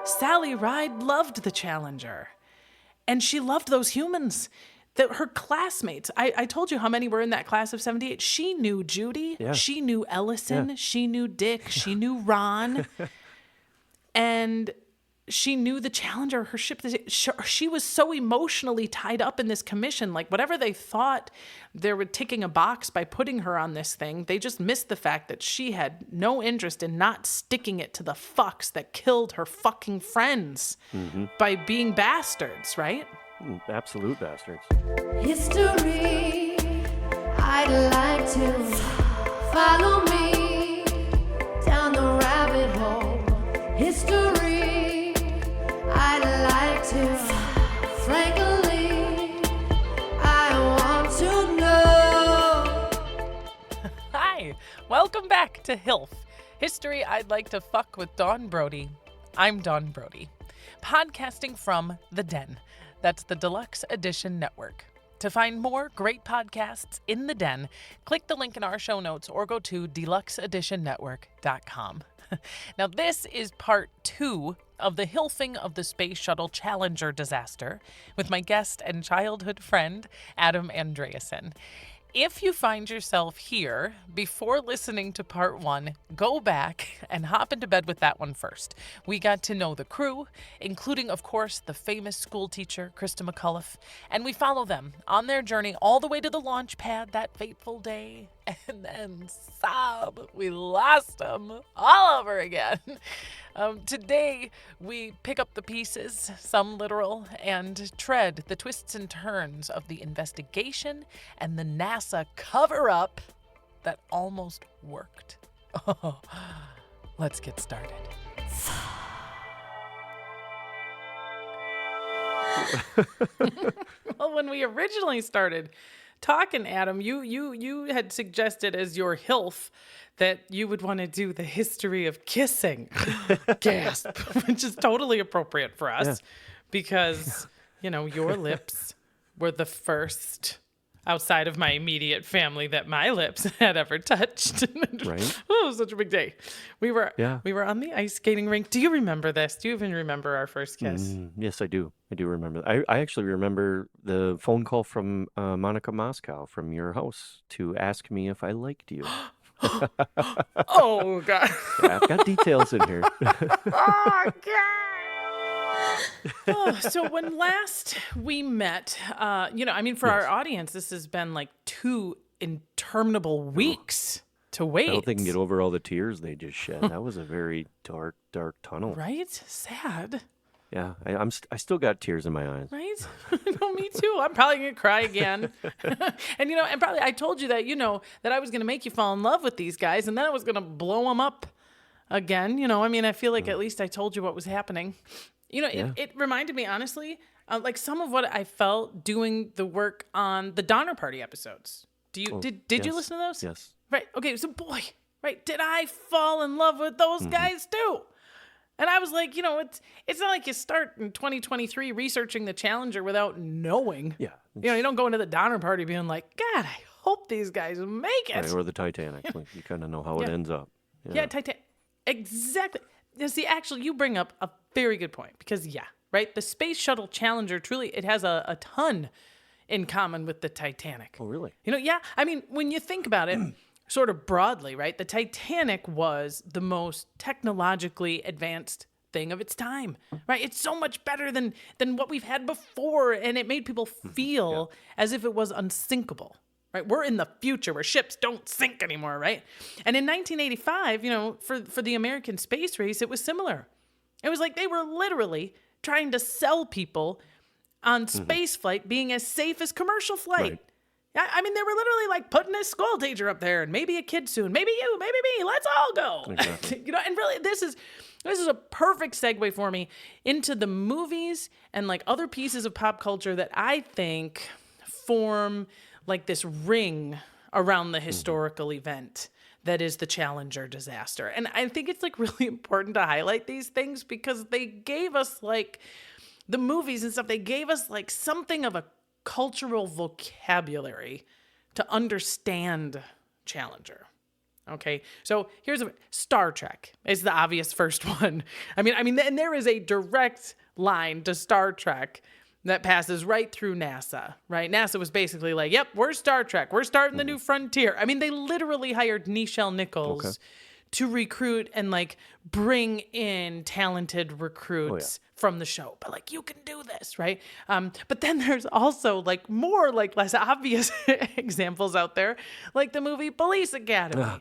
Sally Ride loved the Challenger. And she loved those humans. That her classmates, I told you how many were in that class of 78. She knew Judy. Yeah. She knew Ellison. Yeah. She knew Dick. She knew Ron. And she knew the Challenger, her ship. She was so emotionally tied up in this commission. Like, whatever they thought they were ticking a box by putting her on this thing, they just missed the fact that she had no interest in not sticking it to the fucks that killed her fucking friends by being bastards, right? Absolute bastards. History, I'd like to follow me down the rabbit hole. History, I'd like to, frankly, I want to know. Hi, welcome back to HILF, History I'd Like to Fuck with Dawn Brody. I'm Dawn Brody, podcasting from The Den. That's the Deluxe Edition Network. To find more great podcasts in the Den, click the link in our show notes or go to deluxeeditionnetwork.com. Now, this is part 2 of the HILFing of the Space Shuttle Challenger disaster with my guest and childhood friend, Adam Andreasen. If you find yourself here before listening to part 1, go back and hop into bed with that one first. We got to know the crew, including, of course, the famous school teacher, Christa McAuliffe, and we follow them on their journey all the way to the launch pad that fateful day. And then, sob, we lost them all over again. Today, we pick up the pieces, some literal, and tread the twists and turns of the investigation and the NASA cover-up that almost worked. Oh, let's get started. Well, when we originally started talking, Adam, you had suggested as your HILF that you would want to do the history of kissing. Gasp. Which is totally appropriate for us because, your lips were the first outside of my immediate family that my lips had ever touched. Right. Oh, it was such a big day. We were on the ice skating rink. Do you remember this? Do you even remember our first kiss? Yes, I do. I do remember. I actually remember the phone call from Monica Moscow from your house to ask me if I liked you. Oh, God. Yeah, I've got details in here. Oh, God. So when last we met, for our audience, this has been like 2 interminable weeks to wait. I don't think they can get over all the tears they just shed. That was a very dark, dark tunnel. Right? Sad. Yeah, I still got tears in my eyes. Right? No, me too. I'm probably going to cry again. and probably I told you that, that I was going to make you fall in love with these guys, and then I was going to blow them up again. I feel like at least I told you what was happening. It reminded me, honestly, like some of what I felt doing the work on the Donner Party episodes. Did you listen to those? Yes. Right. Okay. So, boy, right. Did I fall in love with those guys too? And I was like, it's not like you start in 2023 researching the Challenger without knowing. Yeah. You don't go into the Donner Party being like, God, I hope these guys make it. Right, or the Titanic. Like, you kind of know how it ends up. Yeah, Titanic. Exactly. Now, see, actually, you bring up a very good point because, right, the Space Shuttle Challenger, truly, it has a ton in common with the Titanic. Oh, really? When you think about it, sort of broadly, right, the Titanic was the most technologically advanced thing of its time, right? It's so much better than what we've had before, and it made people feel as if it was unsinkable. Right, we're in the future where ships don't sink anymore, right? And in 1985, for the American space race, it was similar. It was like they were literally trying to sell people on space flight being as safe as commercial flight. Right. They were literally like putting a school teacher up there and maybe a kid soon, maybe you, maybe me, let's all go. Exactly. And really this is a perfect segue for me into the movies and like other pieces of pop culture that I think form like this ring around the historical event that is the Challenger disaster. And I think it's like really important to highlight these things because they gave us like the movies and stuff, they gave us like something of a cultural vocabulary to understand Challenger. Okay, so here's Star Trek is the obvious first one. I mean, and there is a direct line to Star Trek that passes right through NASA, right? NASA was basically like, yep, we're Star Trek. We're starting the new frontier. I mean, they literally hired Nichelle Nichols to recruit and like bring in talented recruits from the show. But like, you can do this, right? But then there's also like more like less obvious examples out there, like the movie Police Academy.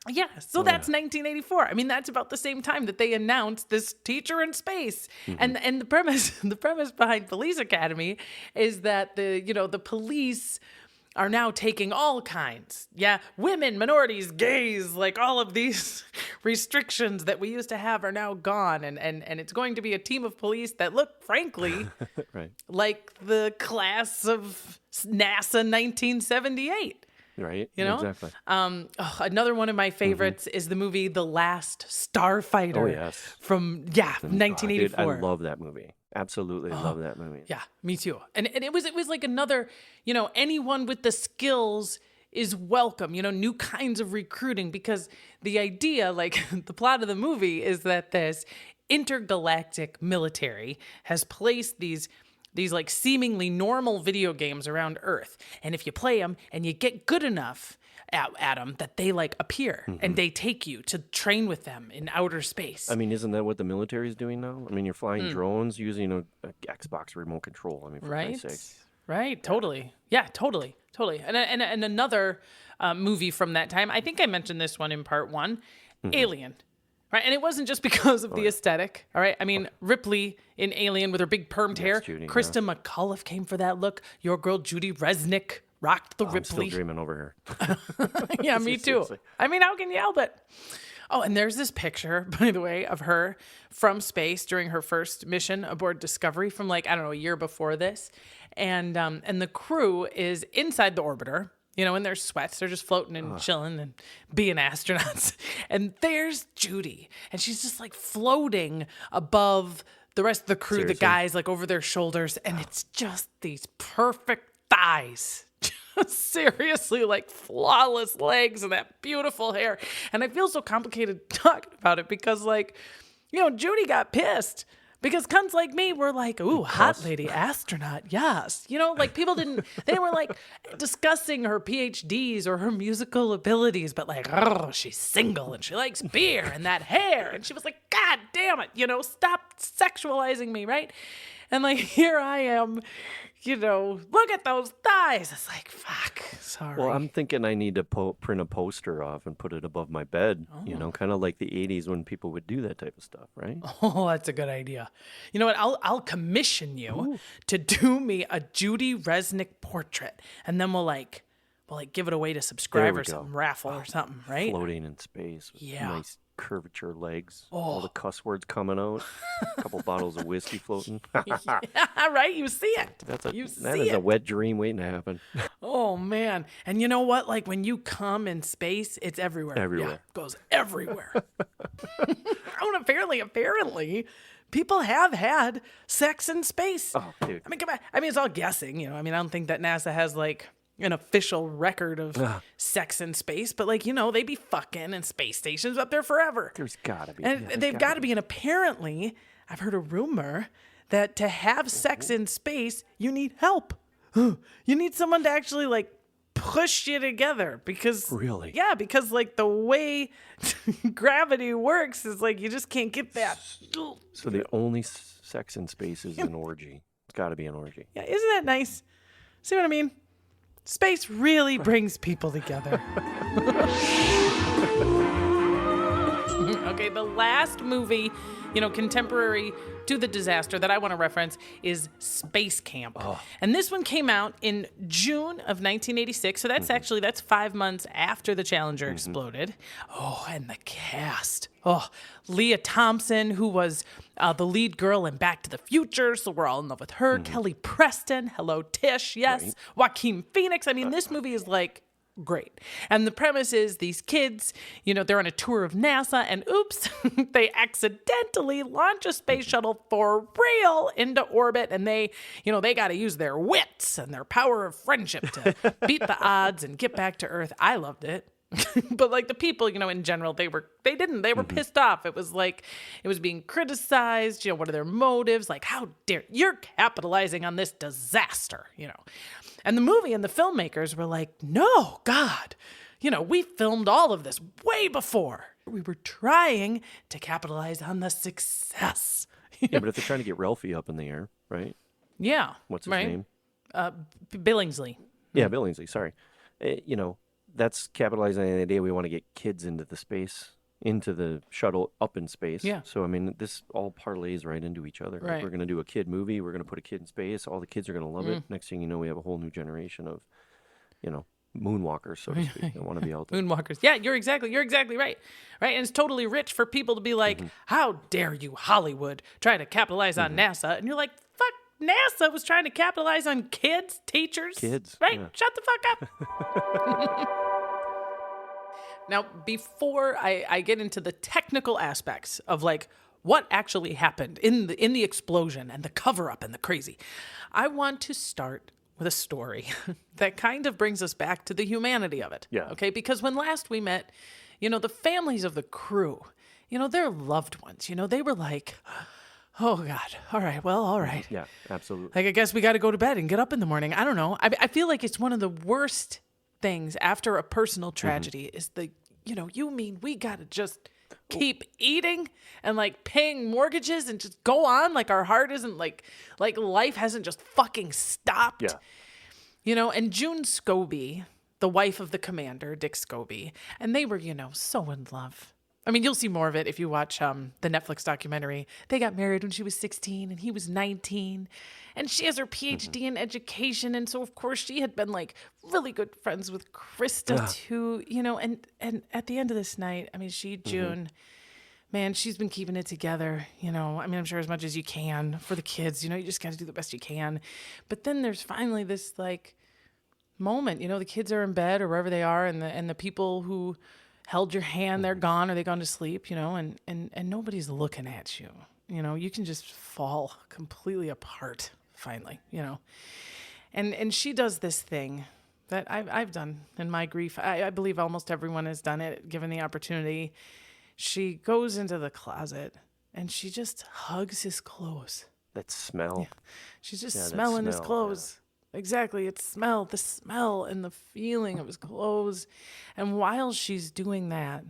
Yeah, so that's 1984. I mean, that's about the same time that they announced this teacher in space. And the premise behind Police Academy is that the police are now taking all kinds. Yeah, women, minorities, gays, like all of these restrictions that we used to have are now gone. And it's going to be a team of police that look, frankly, like the class of NASA 1978. Right. You know? Exactly. Another one of my favorites is the movie The Last Starfighter. Oh, yes. From 1984. Dude, I love that movie. Absolutely love that movie. Yeah, me too. And it was like another, anyone with the skills is welcome, new kinds of recruiting, because the idea, like the plot of the movie is that this intergalactic military has placed these like seemingly normal video games around Earth. And if you play them and you get good enough at them, that they like appear and they take you to train with them in outer space. I mean, isn't that what the military is doing now? I mean, you're flying drones using a Xbox remote control. I mean, for Christ's sakes. Right. Totally. Yeah, totally. And another movie from that time, I think I mentioned this one in part one, Alien. Right, and it wasn't just because of the aesthetic, all right? I mean, Ripley in Alien with her big permed hair. Judy, Christa McAuliffe came for that look. Your girl, Judy Resnick, rocked the Ripley. I'm still dreaming over her. Yeah, me too. I mean, how can you help it? Oh, and there's this picture, by the way, of her from space during her first mission aboard Discovery from like, I don't know, a year before this. And the crew is inside the orbiter, in their sweats. They're just floating and chilling and being astronauts. And there's Judy. And she's just like floating above the rest of the crew, the guys like over their shoulders. And it's just these perfect thighs. Just seriously like flawless legs and that beautiful hair. And I feel so complicated talking about it because like, Judy got pissed. Because cunts like me were like, ooh, hot lady astronaut, yes. Like people they were like discussing her PhDs or her musical abilities, but like, oh, she's single and she likes beer and that hair. And she was like, God damn it, stop sexualizing me, right? And like, here I am, look at those thighs. It's like, fuck, sorry. Well, I'm thinking I need to print a poster off and put it above my bed, kind of like the 80s when people would do that type of stuff, right? Oh, that's a good idea. You know what? I'll commission you to do me a Judy Resnick portrait, and then we'll give it away to subscribers, some raffle or something, right? Floating in space with nice curvature legs, all the cuss words coming out, a couple bottles of whiskey floating. Yeah, right? You see it. That is a wet dream waiting to happen. Oh, man. And you know what? Like when you come in space, it's everywhere. Everywhere. Yeah, it goes everywhere. Apparently, people have had sex in space. Oh, dude. I mean, come on. I mean, it's all guessing, I mean, I don't think that NASA has like an official record of sex in space, but like, they be fucking and space stations up there forever. There's gotta be. And they've gotta be. And apparently, I've heard a rumor that to have sex in space, you need help. You need someone to actually like push you together because really, yeah, because like the way gravity works is like you just can't get that. So the only sex in space is an orgy. It's got to be an orgy. Yeah, isn't that nice? See what I mean? Space really brings people together. Okay, the last movie, contemporary to the disaster that I want to reference is Space Camp. Oh. And this one came out in June of 1986. So that's 5 months after the Challenger exploded. Oh, and the cast. Oh, Leah Thompson, who was the lead girl in Back to the Future, so we're all in love with her. Kelly Preston, hello Tish, yes. Right. Joaquin Phoenix. I mean, this movie is like great. And the premise is these kids, they're on a tour of NASA and oops, they accidentally launch a space shuttle for real into orbit. And they got to use their wits and their power of friendship to beat the odds and get back to Earth. I loved it. But like the people, in general, they were pissed off. It was like, it was being criticized. What are their motives? Like, how dare you're capitalizing on this disaster, And the movie and the filmmakers were like, no, God, we filmed all of this way before. We were trying to capitalize on the success. Yeah, but if they're trying to get Ralphie up in the air, right? Yeah. What's his name? Billingsley. Yeah, Billingsley. Sorry. That's capitalizing on the idea we want to get kids into the shuttle up in space. Yeah. So, this all parlays right into each other. Like, Right. we're going to do a kid movie. We're going to put a kid in space. All the kids are going to love it. Next thing you know, we have a whole new generation of, moonwalkers, so to speak, that want to be out there. Moonwalkers. Yeah, you're exactly right. Right. And it's totally rich for people to be like, how dare you, Hollywood, try to capitalize on NASA? And you're like, fuck, NASA was trying to capitalize on kids, teachers. Kids. Right? Yeah. Shut the fuck up. Now, before I get into the technical aspects of like what actually happened in the explosion and the cover up and the crazy, I want to start with a story that kind of brings us back to the humanity of it. Yeah. Okay. Because when last we met, the families of the crew, their loved ones, they were like, oh God, all right, well, all right. Yeah, absolutely. Like, I guess we got to go to bed and get up in the morning. I don't know. I feel like it's one of the worst things after a personal tragedy is you mean we got to just keep eating and like paying mortgages and just go on like our heart isn't like life hasn't just fucking stopped. Yeah. And June Scobie, the wife of the commander, Dick Scobie, and they were, so in love. I mean, you'll see more of it if you watch the Netflix documentary. They got married when she was 16 and he was 19. And she has her PhD in education. And so, of course, she had been like really good friends with Christa too, and at the end of this night, June, man, she's been keeping it together, I'm sure as much as you can for the kids, you just got to do the best you can. But then there's finally this like moment, the kids are in bed or wherever they are. And the people who held your hand, they're gone or they gone to sleep, and nobody's looking at you. You can just fall completely apart finally, And she does this thing that I've done in my grief. I believe almost everyone has done it, given the opportunity. She goes into the closet and she just hugs his clothes. That smell. Yeah. She's just smelling his clothes. Yeah. Exactly. The smell and the feeling of his clothes. And while she's doing that,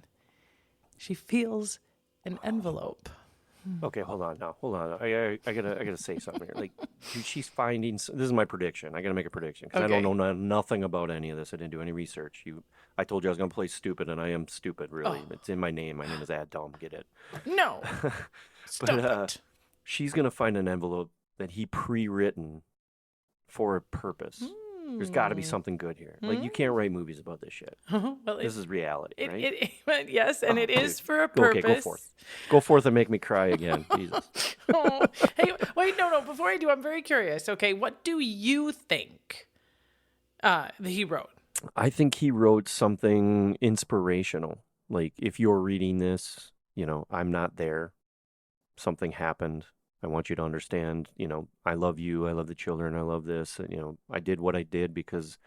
she feels an envelope. Okay, hold on. I gotta say something here. Like, dude, she's finding. This is my prediction. I gotta make a prediction because I don't know nothing about any of this. I didn't do any research. I told you I was gonna play stupid, and I am stupid. Really, it's in my name. My name is Adam. Get it? No. Stop it. She's gonna find an envelope that he pre-written for a purpose. There's got to be something good here. Like, you can't write movies about this shit. Well, this is reality, right? Yes, and it is for a purpose. Okay, go forth. Go forth and make me cry again. Jesus. Hey, wait, no. Before I do, I'm very curious. Okay, what do you think that he wrote? I think he wrote something inspirational. Like, if you're reading this, I'm not there. Something happened. I want you to understand, I love you. I love the children. I love this. And, I did what I did because,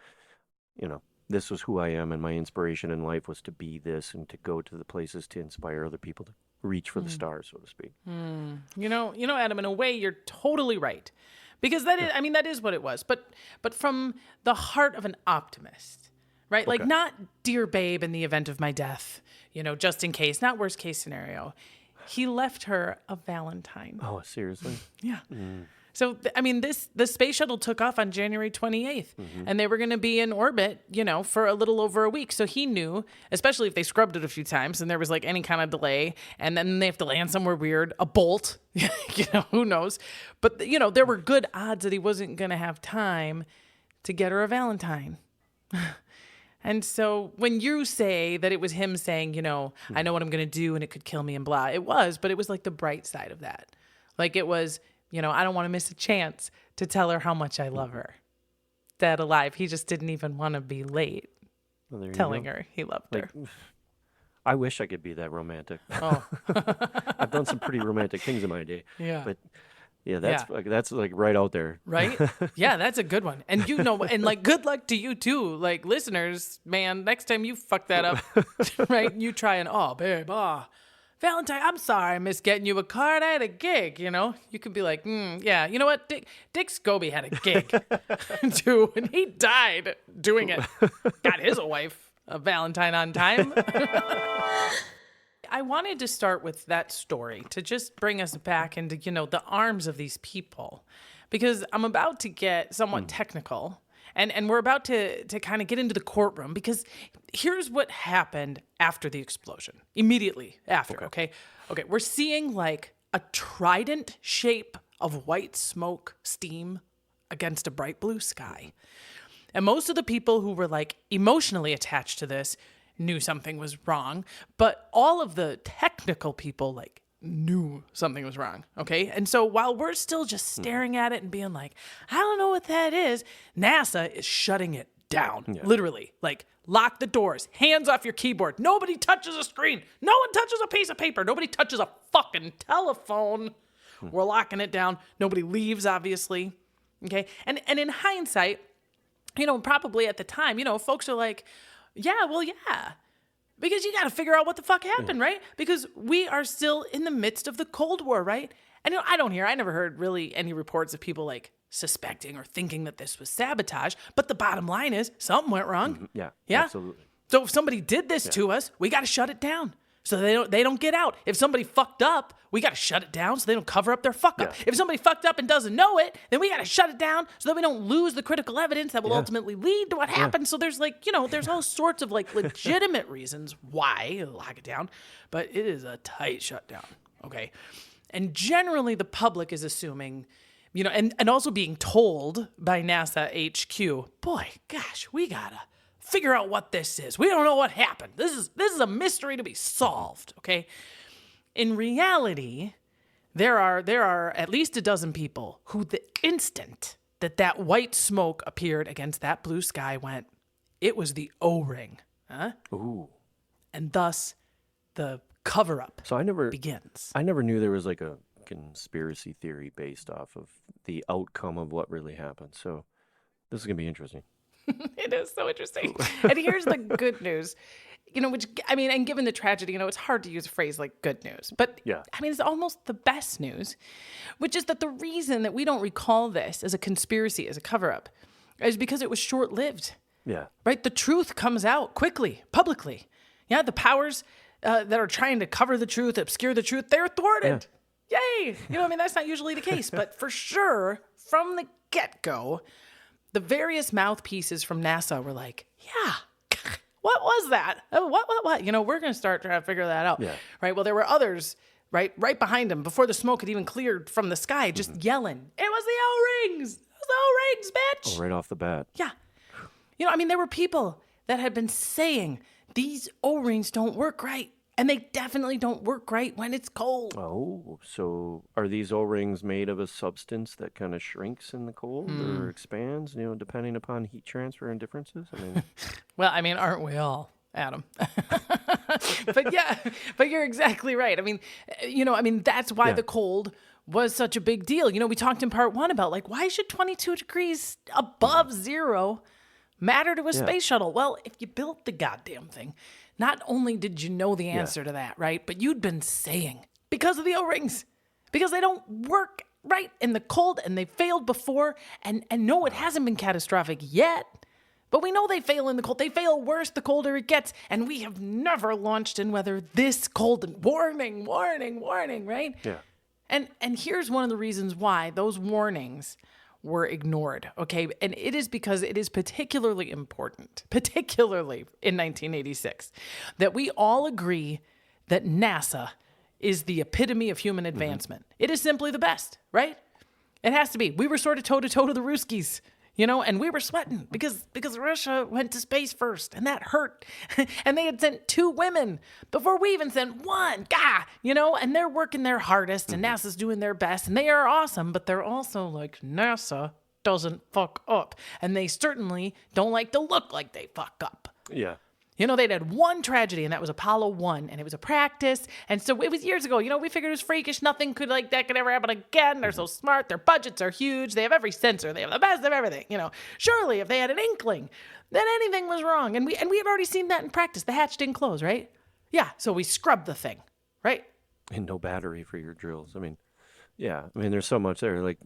this was who I am. And my inspiration in life was to be this and to go to the places to inspire other people to reach for the stars, so to speak. Adam, in a way, you're totally right. Because that is what it was. But from the heart of an optimist, right? Okay. Like, not dear babe in the event of my death, just in case, not worst case scenario. He left her a Valentine. Oh, seriously? Yeah. So, the space shuttle took off on January 28th, and they were going to be in orbit, for a little over a week. So he knew, especially if they scrubbed it a few times and there was like any kind of delay, and then they have to land somewhere weird, a bolt, who knows? But, there were good odds that he wasn't going to have time to get her a Valentine. And so when you say that it was him saying, I know what I'm going to do and it could kill me and blah, it was, but it was like the bright side of that. Like, it was, I don't want to miss a chance to tell her how much I love her. Dead alive. He just didn't even want to be late telling her he loved her. I wish I could be that romantic. Oh. I've done some pretty romantic things in my day. Yeah. But Yeah, that's like right out there. Right? Yeah, that's a good one. And and like good luck to you too. Like listeners, man, next time you fuck that up, right? You try and babe, Valentine, I'm sorry I missed getting you a card. I had a gig, You could be like, yeah, you know what? Dick Scobie had a gig too, and he died doing it. Got his wife a Valentine on time. I wanted to start with that story to just bring us back into, the arms of these people, because I'm about to get somewhat technical and we're about to kind of get into the courtroom, because here's what happened after the explosion, immediately after. Okay. We're seeing like a trident shape of white smoke, steam against a bright blue sky. And most of the people who were like emotionally attached to this knew something was wrong, but all of the technical people like knew something was wrong. Okay. And so while we're still just staring at it and being like, I don't know what that is, NASA is shutting it down. Yeah. Literally, like, lock the doors, hands off your keyboard. Nobody touches a screen. No one touches a piece of paper. Nobody touches a fucking telephone. We're locking it down. Nobody leaves, obviously. Okay. And in hindsight, probably at the time, folks are like, yeah, because you got to figure out what the fuck happened, right? Because we are still in the midst of the Cold War, right? And I never heard really any reports of people like suspecting or thinking that this was sabotage. But the bottom line is something went wrong. Yeah, absolutely. So if somebody did this to us, we got to shut it down so they don't get out. If somebody fucked up, we got to shut it down so they don't cover up their fuck up. If somebody fucked up and doesn't know it, then we got to shut it down so that we don't lose the critical evidence that will ultimately lead to what happened. So there's like, there's all sorts of like legitimate reasons why lock it down, but it is a tight shutdown. Okay. And generally the public is assuming, and also being told by NASA HQ, boy, gosh, we gotta figure out what this is. We don't know what happened. This is a mystery to be solved, okay? In reality, there are at least a dozen people who the instant that white smoke appeared against that blue sky went, it was the O-ring. Huh? Ooh. And thus the cover-up begins. I never knew there was like a conspiracy theory based off of the outcome of what really happened. So this is going to be interesting. It is so interesting. And here's the good news, and given the tragedy, it's hard to use a phrase like good news, but it's almost the best news, which is that the reason that we don't recall this as a conspiracy, as a cover-up, is because it was short-lived. Yeah. Right? The truth comes out quickly, publicly. Yeah. The powers that are trying to cover the truth, obscure the truth, they're thwarted. Yeah. Yay. That's not usually the case, but for sure, from the get-go, the various mouthpieces from NASA were like, yeah, what was that? What? We're going to start trying to figure that out. Yeah. Right? Well, there were others right behind him before the smoke had even cleared from the sky, just yelling, it was the O-rings. It was the O-rings, bitch. Oh, right off the bat. Yeah. There were people that had been saying these O-rings don't work right. And they definitely don't work right when it's cold. Oh, so are these O-rings made of a substance that kind of shrinks in the cold or expands, depending upon heat transfer and differences? Well, aren't we all, Adam? but you're exactly right. That's why the cold was such a big deal. We talked in part 1 about like, why should 22 degrees above zero matter to a space shuttle? Well, if you built the goddamn thing, not only did you know the answer to that, right? But you'd been saying, because of the O-rings, because they don't work right in the cold and they failed before. And no, it hasn't been catastrophic yet, but we know they fail in the cold. They fail worse the colder it gets. And we have never launched in weather this cold. And warning, right? Yeah. And here's one of the reasons why those warnings were ignored, okay? And it is because it is particularly important, particularly in 1986, that we all agree that NASA is the epitome of human advancement. It is simply the best, right? It has to be. We were sort of toe-to-toe to the Ruskies, and we were sweating because Russia went to space first, and that hurt. And they had sent 2 women before we even sent 1, and they're working their hardest, and NASA's doing their best, and they are awesome, but they're also like, NASA doesn't fuck up, and they certainly don't like to look like they fuck up. Yeah. They'd had one tragedy, and that was Apollo 1, and it was a practice. And so it was years ago. We figured it was freakish. Nothing that could ever happen again. They're so smart. Their budgets are huge. They have every sensor. They have the best of everything. Surely if they had an inkling, then anything was wrong. And we had already seen that in practice. The hatch didn't close, right? Yeah. So we scrubbed the thing, right? And no battery for your drills. Yeah. There's so much there. Like,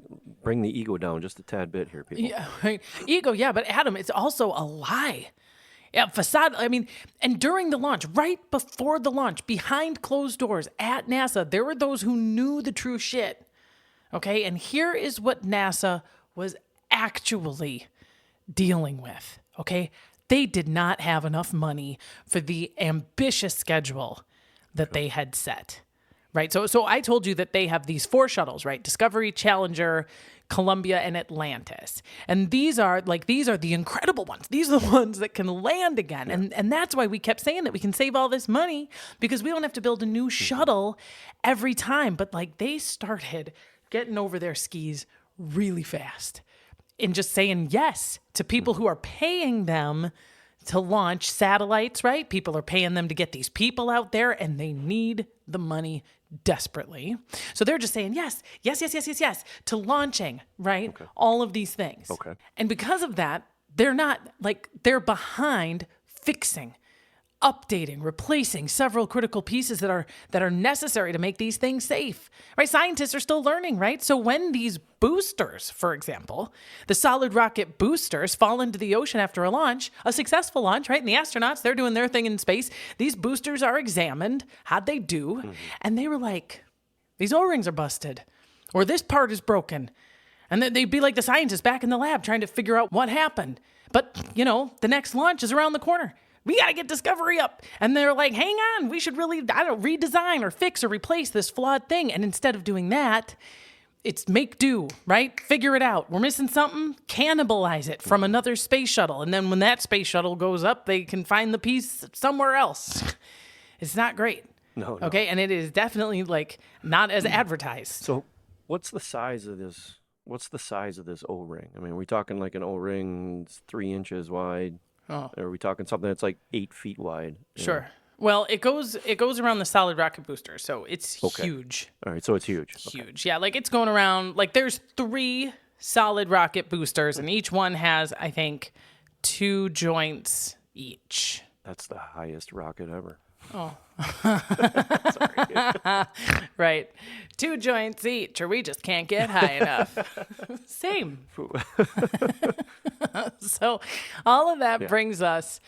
bring the ego down just a tad bit here, people. Yeah, right. Ego, yeah. But Adam, it's also a lie. Yeah, facade. And during the launch, right before the launch, behind closed doors at NASA, there were those who knew the true shit. Okay, and here is what NASA was actually dealing with. Okay, they did not have enough money for the ambitious schedule that they had set. Right, so I told you that they have these 4 shuttles, right? Discovery, Challenger, Columbia, and Atlantis. And these are the incredible ones. These are the ones that can land again. And that's why we kept saying that we can save all this money, because we don't have to build a new shuttle every time. But they started getting over their skis really fast and just saying yes to people who are paying them to launch satellites, right? People are paying them to get these people out there, and they need the money desperately. So they're just saying yes to launching, right? Okay. All of these things. Okay. And because of that, they're behind fixing, updating, replacing several critical pieces that are necessary to make these things safe, right? Scientists are still learning, right? So when these boosters, for example, the solid rocket boosters fall into the ocean after a successful launch, right? And the astronauts, they're doing their thing in space. These boosters are examined. How'd they do? Mm-hmm. And they were like, these O-rings are busted, or this part is broken. And then they'd be like the scientists back in the lab trying to figure out what happened. But, the next launch is around the corner. We got to get Discovery up. And they're like, hang on, we should really, redesign or fix or replace this flawed thing. And instead of doing that, it's make do, right? Figure it out. We're missing something, cannibalize it from another space shuttle. And then when that space shuttle goes up, they can find the piece somewhere else. It's not great. No. Okay, and it is definitely not as advertised. So what's the size of this? What's the size of this O-ring? Are we talking like an O-ring 3 inches wide? Oh. Or are we talking something that's 8 feet wide? Sure. Well, it goes around the solid rocket booster, so it's huge. All right, so it's huge. Huge, yeah. It's going around. There's 3 solid rocket boosters, and each one has, I think, 2 joints each. That's the highest rocket ever. Oh. Sorry. Right. 2 joints each, or we just can't get high enough. Same. So all of that brings us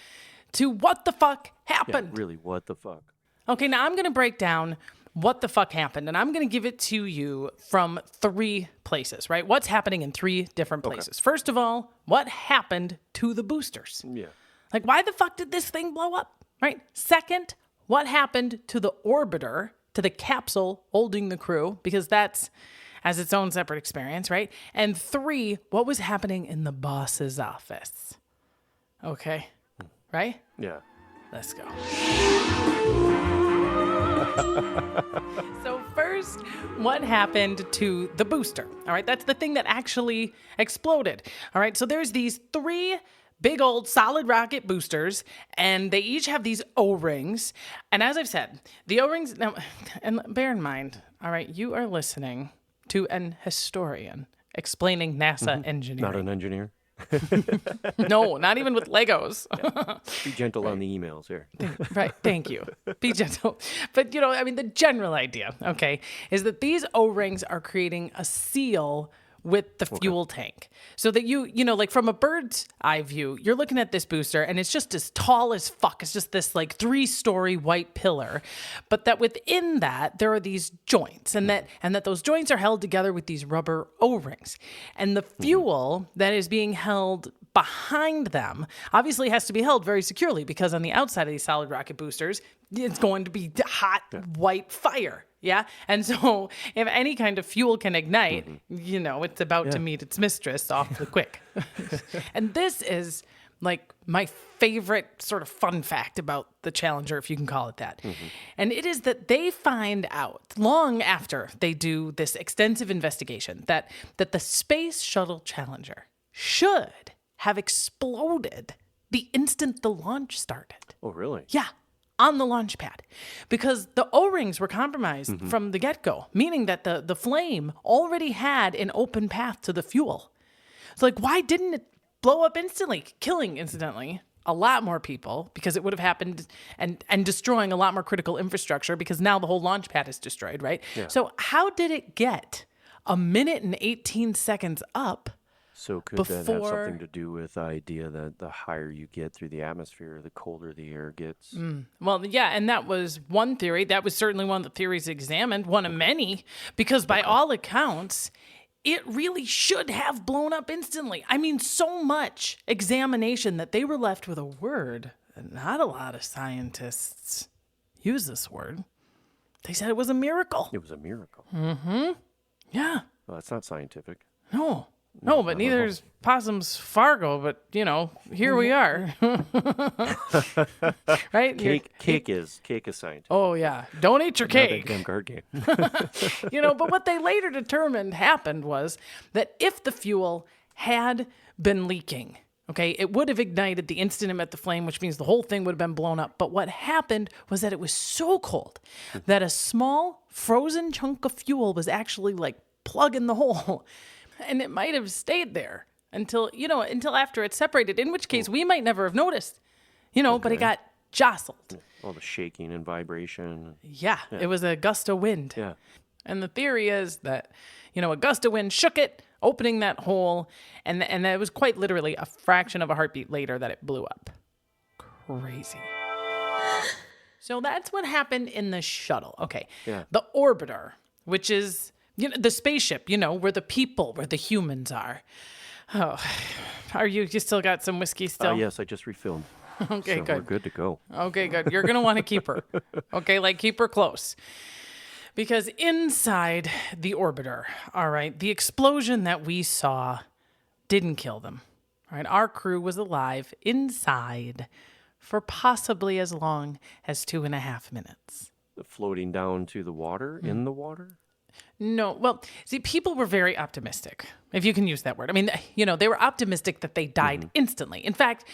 to what the fuck happened. Yeah, really, what the fuck? Okay, now I'm going to break down what the fuck happened, and I'm going to give it to you from 3 places, right? What's happening in 3 different places. Okay. First of all, what happened to the boosters? Yeah. Why the fuck did this thing blow up, right? Second, what happened to the orbiter, to the capsule holding the crew, because that's as its own separate experience, right? And 3, what was happening in the boss's office? Okay, right? Yeah. Let's go. So first, what happened to the booster? All right, that's the thing that actually exploded. All right, so there's these 3 big old solid rocket boosters, and they each have these O-rings. And as I've said, the O-rings, now, and bear in mind, all right, you are listening to an historian explaining NASA engineering. Not an engineer? No, not even with Legos. Yeah. Be gentle on the emails here. Right, thank you. Be gentle. But, the general idea, okay, is that these O-rings are creating a seal with the fuel tank. So that from a bird's eye view, you're looking at this booster and it's just as tall as fuck. It's just this 3-story white pillar. But that within that, there are these joints and that those joints are held together with these rubber O-rings. And the fuel that is being held behind them obviously has to be held very securely, because on the outside of these solid rocket boosters, it's going to be hot white fire. Yeah. And so if any kind of fuel can ignite, it's about to meet its mistress awfully quick. And this is my favorite sort of fun fact about the Challenger, if you can call it that. Mm-hmm. And it is that they find out long after they do this extensive investigation that the Space Shuttle Challenger should have exploded the instant the launch started. Oh, really? Yeah, on the launch pad. Because the O-rings were compromised from the get-go, meaning that the flame already had an open path to the fuel. It's like, why didn't it blow up instantly, killing, incidentally, a lot more people, because it would have happened, and destroying a lot more critical infrastructure, because now the whole launch pad is destroyed, right? Yeah. So how did it get a minute and 18 seconds up? So could that have something to do with the idea that the higher you get through the atmosphere, the colder the air gets? Well, yeah, and that was one theory. That was certainly one of the theories examined, one of many, because by all accounts, it really should have blown up instantly. I mean, so much examination that they were left with a word that not a lot of scientists use this word. They said it was a miracle. It was a miracle. Yeah. Well, that's not scientific. No, but neither is Possum's Fargo, but, here we are. Right? Cake is scientific. Oh, yeah. Don't eat your Not that cake. damn card game. But what they later determined happened was that if the fuel had been leaking, okay, it would have ignited the instant it met the flame, which means the whole thing would have been blown up. But what happened was that it was so cold that a small frozen chunk of fuel was actually like plugging the hole. And it might have stayed there until after it separated, in which case we might never have noticed, but it got jostled. All the shaking and vibration. Yeah, it was a gust of wind. Yeah. And the theory is that, a gust of wind shook it, opening that hole, and it was quite literally a fraction of a heartbeat later that it blew up. Crazy. So that's what happened in the shuttle. Okay. Yeah. The orbiter, which is the spaceship, where the people, where the humans are. Oh, you still got some whiskey still? Yes, I just refilled. Okay, so good. We're good to go. Okay, good. You're going to want to keep her. Okay, keep her close. Because inside the orbiter, all right, the explosion that we saw didn't kill them. All right, our crew was alive inside for possibly as long as 2.5 minutes. Floating down to the water, in the water? No, well, see, people were very optimistic, if you can use that word. I mean, they were optimistic that they died instantly. In fact,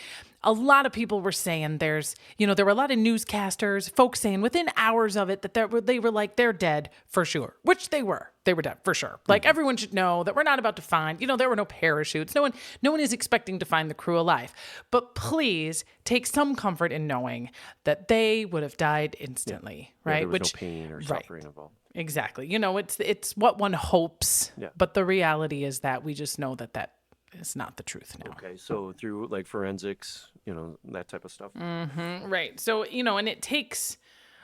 a lot of people were saying there were a lot of newscasters, folks saying within hours of it that they were like, they're dead for sure, which they were. They were dead for sure. Like, everyone should know that we're not about to find, there were no parachutes. No one is expecting to find the crew alive. But please take some comfort in knowing that they would have died instantly, right? There was no pain or suffering involved. Exactly. It's what one hopes, but the reality is that we just know that is not the truth now. Okay, so through forensics, that type of stuff. Right. So, and it takes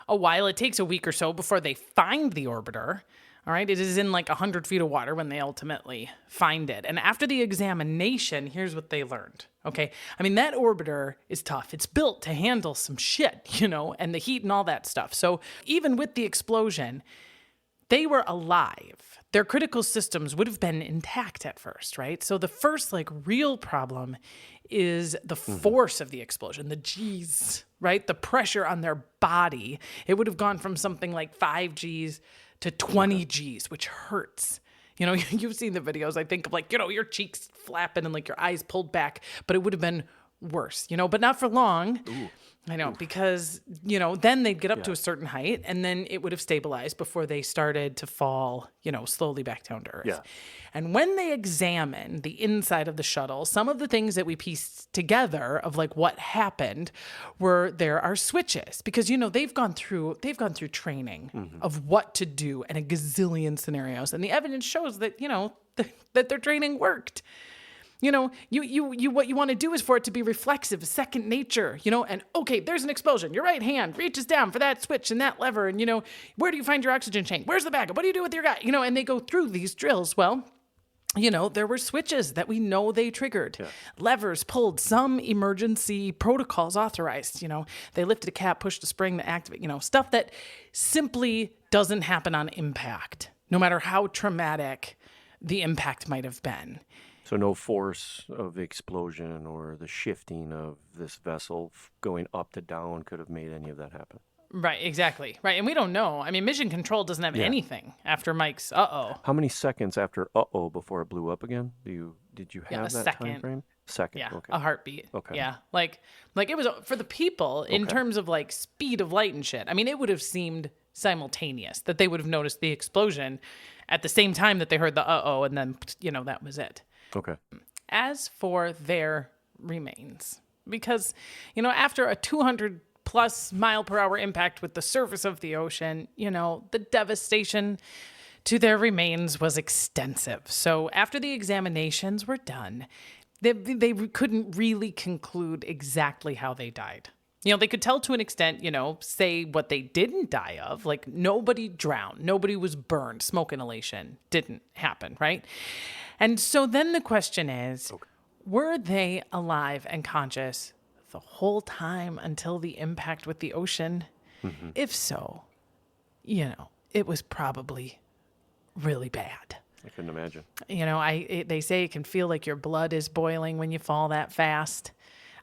a while. It takes a week or so before they find the orbiter. All right. It is in 100 feet of water when they ultimately find it. And after the examination, here's what they learned. Okay. I mean, that orbiter is tough. It's built to handle some shit, and the heat and all that stuff. So even with the explosion, they were alive. Their critical systems would have been intact at first, right? So the first real problem is the force of the explosion, the G's, right? The pressure on their body. It would have gone from something like 5 G's to 20 G's, which hurts. You've seen the videos, I think, of your cheeks flapping and your eyes pulled back, but it would have been worse, but not for long. Ooh. I know, because, then they'd get up to a certain height and then it would have stabilized before they started to fall, slowly back down to Earth. Yeah. And when they examined the inside of the shuttle, some of the things that we pieced together of what happened were there are switches, because, they've gone through training of what to do in a gazillion scenarios. And the evidence shows that, that their training worked. You what you want to do is for it to be reflexive, second nature, and okay, there's an explosion. Your right hand reaches down for that switch and that lever. And, where do you find your oxygen tank? Where's the backup? What do you do with your guy? And they go through these drills. Well, there were switches that we know they triggered, levers pulled, some emergency protocols authorized, they lifted a cap, pushed a spring to activate, stuff that simply doesn't happen on impact, no matter how traumatic the impact might have been. So no force of the explosion or the shifting of this vessel going up to down could have made any of that happen. Right, exactly. Right, and we don't know. I mean, Mission Control doesn't have anything after Mike's uh-oh. How many seconds after uh-oh before it blew up again? Did you have that second. time frame? Second. Yeah, Okay. a heartbeat. Okay. Yeah, like it was for the people in terms of like speed of light and shit. I mean, it would have seemed simultaneous that they would have noticed the explosion at the same time that they heard the uh-oh, and then, that was it. Okay. As for their remains, because, after a 200 plus mile per hour impact with the surface of the ocean, the devastation to their remains was extensive. So after the examinations were done, they couldn't really conclude exactly how they died. They could tell to an extent, say what they didn't die of, like nobody drowned, nobody was burned, smoke inhalation didn't happen, right? And so then the question is, were they alive and conscious the whole time until the impact with the ocean? Mm-hmm. If so, it was probably really bad. I couldn't imagine. They say it can feel like your blood is boiling when you fall that fast.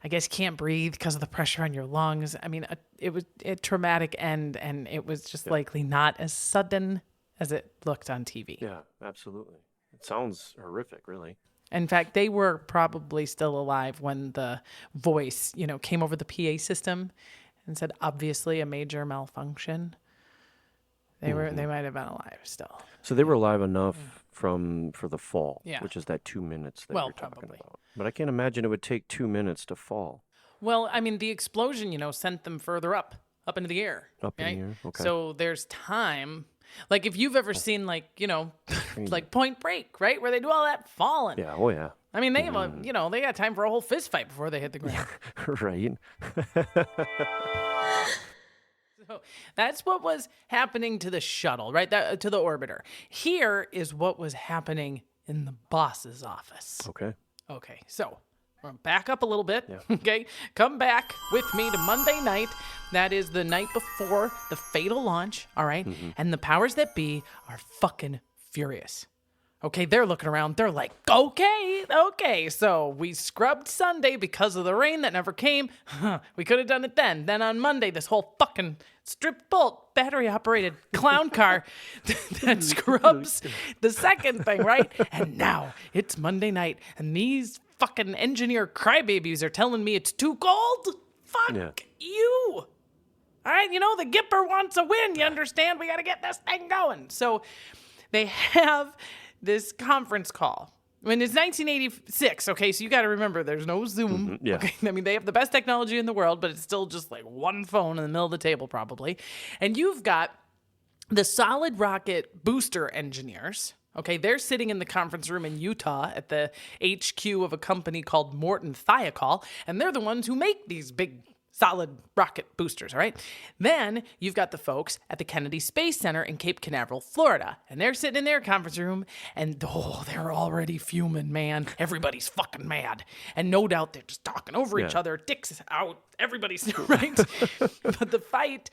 I guess you can't breathe because of the pressure on your lungs. I mean, it was a traumatic end, and it was just likely not as sudden as it looked on TV. Yeah, absolutely. It sounds horrific, really. In fact, they were probably still alive when the voice, came over the PA system and said, obviously a major malfunction. They might have been alive still. So they were alive enough for the fall, Yeah. which is that 2 minutes that Well, you're talking probably. about. But I can't imagine it would take 2 minutes to fall. Well, I mean, the explosion, sent them further up into the air. Up in right? the air, okay. So there's time. Like if you've ever seen like Point Break, right? Where they do all that falling. Yeah, oh yeah. I mean, they have they got time for a whole fist fight before they hit the ground. Right. So that's what was happening to the shuttle, right? To the orbiter. Here is what was happening in the boss's office. Okay. Okay, so we're gonna back up a little bit. Yeah. Okay, come back with me to Monday night. That is the night before the fatal launch. All right, and the powers that be are fucking furious. Okay, they're looking around. They're like, okay. So we scrubbed Sunday because of the rain that never came. We could have done it then. Then on Monday, this whole fucking strip bolt battery operated clown car that scrubs the second thing, right? And now it's Monday night, and these fucking engineer crybabies are telling me it's too cold. Fuck you. All right, the Gipper wants a win. You understand? We got to get this thing going. So they have this conference call. When it's 1986, okay, so you got to remember there's no Zoom. Mm-hmm, yeah. Okay, I mean, they have the best technology in the world, but it's still just like one phone in the middle of the table probably. And you've got the solid rocket booster engineers. Okay, they're sitting in the conference room in Utah at the HQ of a company called Morton Thiokol, and they're the ones who make these big solid rocket boosters, all right? Then you've got the folks at the Kennedy Space Center in Cape Canaveral, Florida, and they're sitting in their conference room, and they're already fuming, man. Everybody's fucking mad. And no doubt they're just talking over each other, dicks out, everybody's right. But the fight,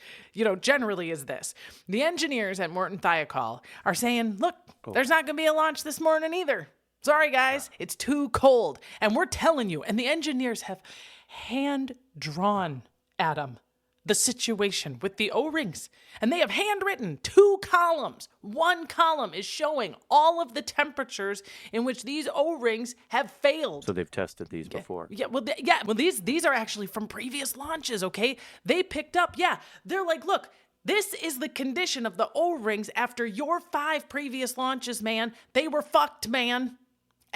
generally is this. The engineers at Morton Thiokol are saying, look, there's not going to be a launch this morning either. Sorry, guys, it's too cold. And we're telling you, and the engineers have hand-drawn, Adam, the situation with the O-rings. And they have handwritten 2 columns. 1 column is showing all of the temperatures in which these O-rings have failed. So they've tested these before. Well, these are actually from previous launches, okay? They picked up, they're like, look, this is the condition of the O-rings after your 5 previous launches, man. They were fucked, man.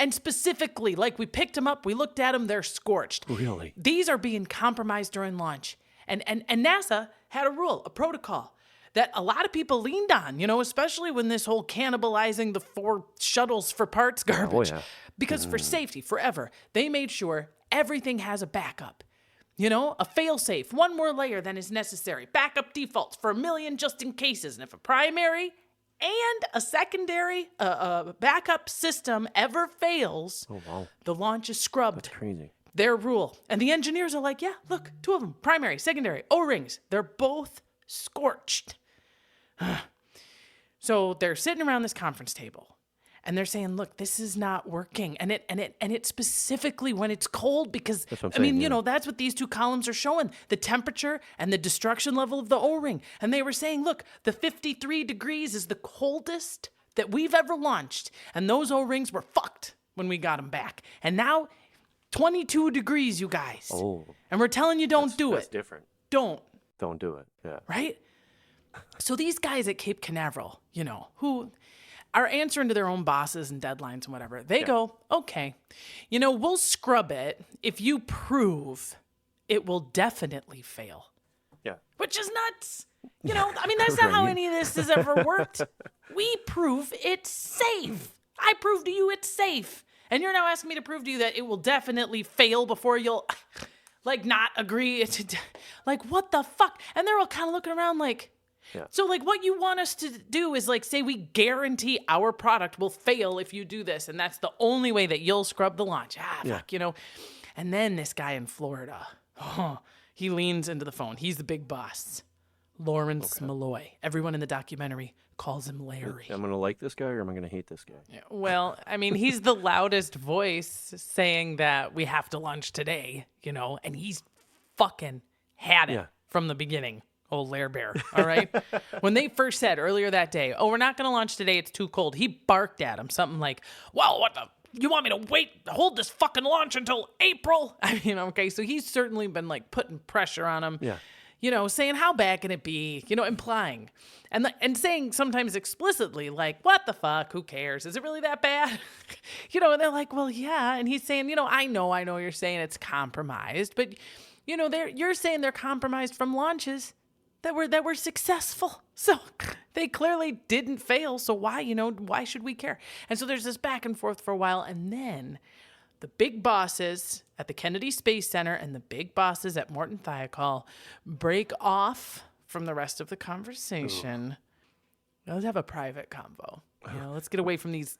And specifically, like we picked them up, we looked at them, they're scorched. Really? These are being compromised during launch. And NASA had a rule, a protocol that a lot of people leaned on, especially when this whole cannibalizing the 4 shuttles for parts garbage. Oh, yeah. Because for safety, forever, they made sure everything has a backup. A fail-safe, 1 more layer than is necessary. Backup defaults for 1 million just in cases. And if a primary and a secondary backup system ever fails, the launch is scrubbed. That's crazy. Their rule. And the engineers are like, look, 2 of them, primary, secondary, O-rings. They're both scorched. So they're sitting around this conference table. And they're saying, look, this is not working. And it specifically when it's cold, because That's what I'm saying, that's what these 2 columns are showing, the temperature and the destruction level of the O-ring. And they were saying, look, the 53 degrees is the coldest that we've ever launched. And those O-rings were fucked when we got them back. And now 22 degrees, you guys. Oh. And we're telling you don't do That's it. different. Don't. Don't do it. Yeah. Right? So these guys at Cape Canaveral, who are answering to their own bosses and deadlines and whatever, they go, okay, we'll scrub it if you prove it will definitely fail. Yeah. Which is nuts. That's not how any of this has ever worked. We prove it's safe. I prove to you it's safe. And you're now asking me to prove to you that it will definitely fail before you'll, not agree. It's what the fuck? And they're all kind of looking around like, so, what you want us to do is, say we guarantee our product will fail if you do this, and that's the only way that you'll scrub the launch. Fuck, And then this guy in Florida, he leans into the phone. He's the big boss. Lawrence Malloy. Everyone in the documentary calls him Larry. I'm going to like this guy or am I going to hate this guy? Yeah, well, he's the loudest voice saying that we have to launch today, and he's fucking had it from the beginning. Old Lair Bear, all right? When they first said earlier that day, we're not going to launch today, it's too cold, he barked at him something like, well, what the... You want me to hold this fucking launch until April? Okay, so he's certainly been, putting pressure on him. Yeah. Saying, how bad can it be? Implying. And saying sometimes explicitly, what the fuck? Who cares? Is it really that bad? And they're like, well, yeah. And he's saying, I know you're saying it's compromised, but, you're saying they're compromised from launches that were successful. So they clearly didn't fail. So why should we care? And so there's this back and forth for a while. And then the big bosses at the Kennedy Space Center and the big bosses at Morton Thiokol break off from the rest of the conversation. Ooh. Let's have a private convo. Let's get away from these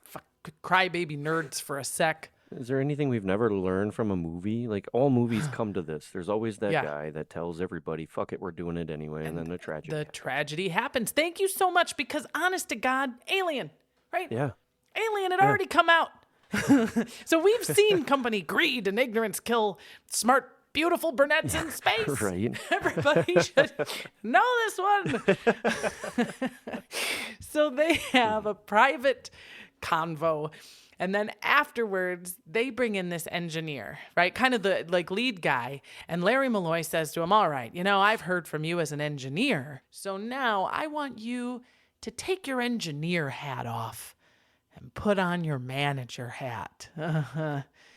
crybaby nerds for a sec. Is there anything we've never learned from a movie? All movies come to this. There's always that guy that tells everybody, fuck it, we're doing it anyway, and then the tragedy happens. Thank you so much, because honest to God, Alien, right? Yeah. Alien had already come out. So we've seen company greed and ignorance kill smart, beautiful brunettes in space. Right. Everybody should know this one. So they have a private convo. And then afterwards, they bring in this engineer, right? Kind of the lead guy. And Larry Malloy says to him, all right, I've heard from you as an engineer. So now I want you to take your engineer hat off and put on your manager hat.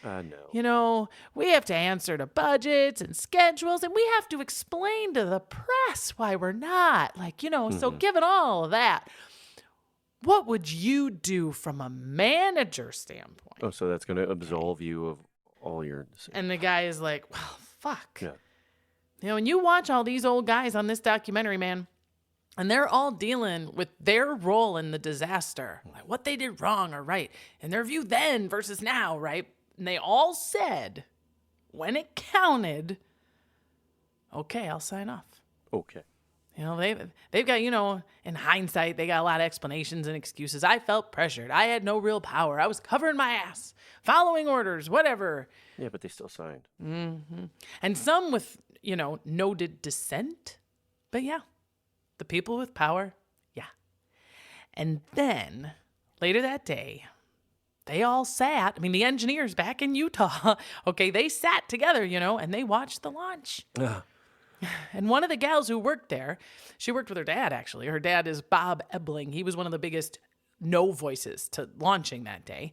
No. We have to answer to budgets and schedules, and we have to explain to the press why we're not. So given all of that, what would you do from a manager standpoint? Oh, so that's going to absolve you of all your decisions. And the guy is like, well, fuck. Yeah. And you watch all these old guys on this documentary, man, and they're all dealing with their role in the disaster, what they did wrong or right, and their view then versus now, right? And they all said, when it counted, okay, I'll sign off. Okay. They've got, in hindsight, they got a lot of explanations and excuses. I felt pressured. I had no real power. I was covering my ass, following orders, whatever. Yeah, but they still signed. Mm-hmm. And some with, noted dissent. But yeah, the people with power, yeah. And then later that day, they all sat. The engineers back in Utah, okay, they sat together, and they watched the launch. And one of the gals who worked there, she worked with her dad, actually. Her dad is Bob Ebling. He was one of the biggest no voices to launching that day.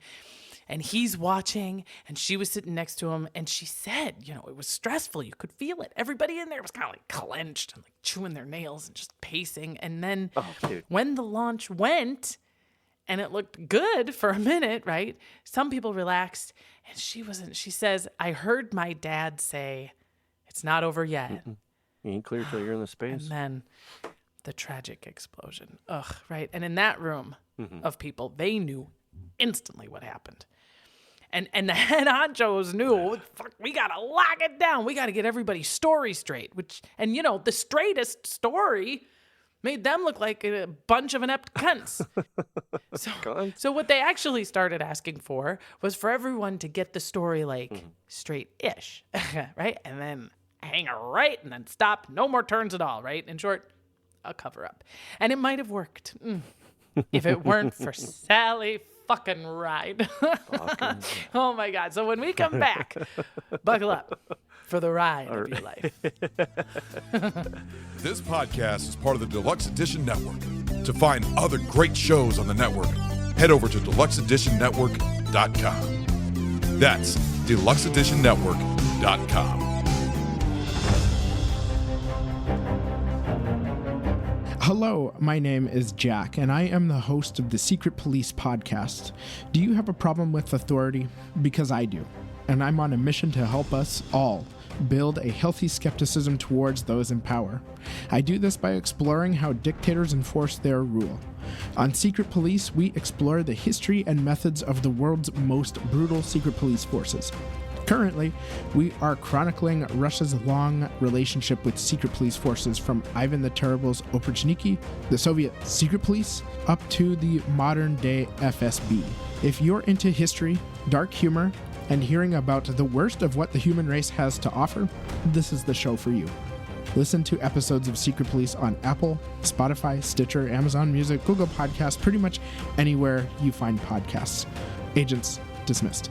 And he's watching, and she was sitting next to him, and she said, it was stressful. You could feel it. Everybody in there was kind of clenched and chewing their nails and just pacing. And then when the launch went, and it looked good for a minute, right? Some people relaxed, and she wasn't. She says, I heard my dad say, it's not over yet. Mm-mm. You ain't clear till you're in the space. And then the tragic explosion. Ugh, right? And in that room of people, they knew instantly what happened. And the head honchos knew, fuck, we got to lock it down. We got to get everybody's story straight. And the straightest story made them look like a bunch of inept cunts. So what they actually started asking for was for everyone to get the story straight-ish, right? And then hang a right and then stop. No more turns at all, right? In short, a cover-up. And it might have worked if it weren't for Sally fucking ride. Oh my God. So when we come back, buckle up for the ride of your life. This podcast is part of the Deluxe Edition Network. To find other great shows on the network, head over to deluxeeditionnetwork.com. That's deluxeeditionnetwork.com. Hello, my name is Jack, and I am the host of the Secret Police podcast. Do you have a problem with authority? Because I do. And I'm on a mission to help us all build a healthy skepticism towards those in power. I do this by exploring how dictators enforce their rule. On Secret Police, we explore the history and methods of the world's most brutal secret police forces. Currently, we are chronicling Russia's long relationship with secret police forces from Ivan the Terrible's Oprichniki, the Soviet secret police, up to the modern-day FSB. If you're into history, dark humor, and hearing about the worst of what the human race has to offer, this is the show for you. Listen to episodes of Secret Police on Apple, Spotify, Stitcher, Amazon Music, Google Podcasts, pretty much anywhere you find podcasts. Agents dismissed.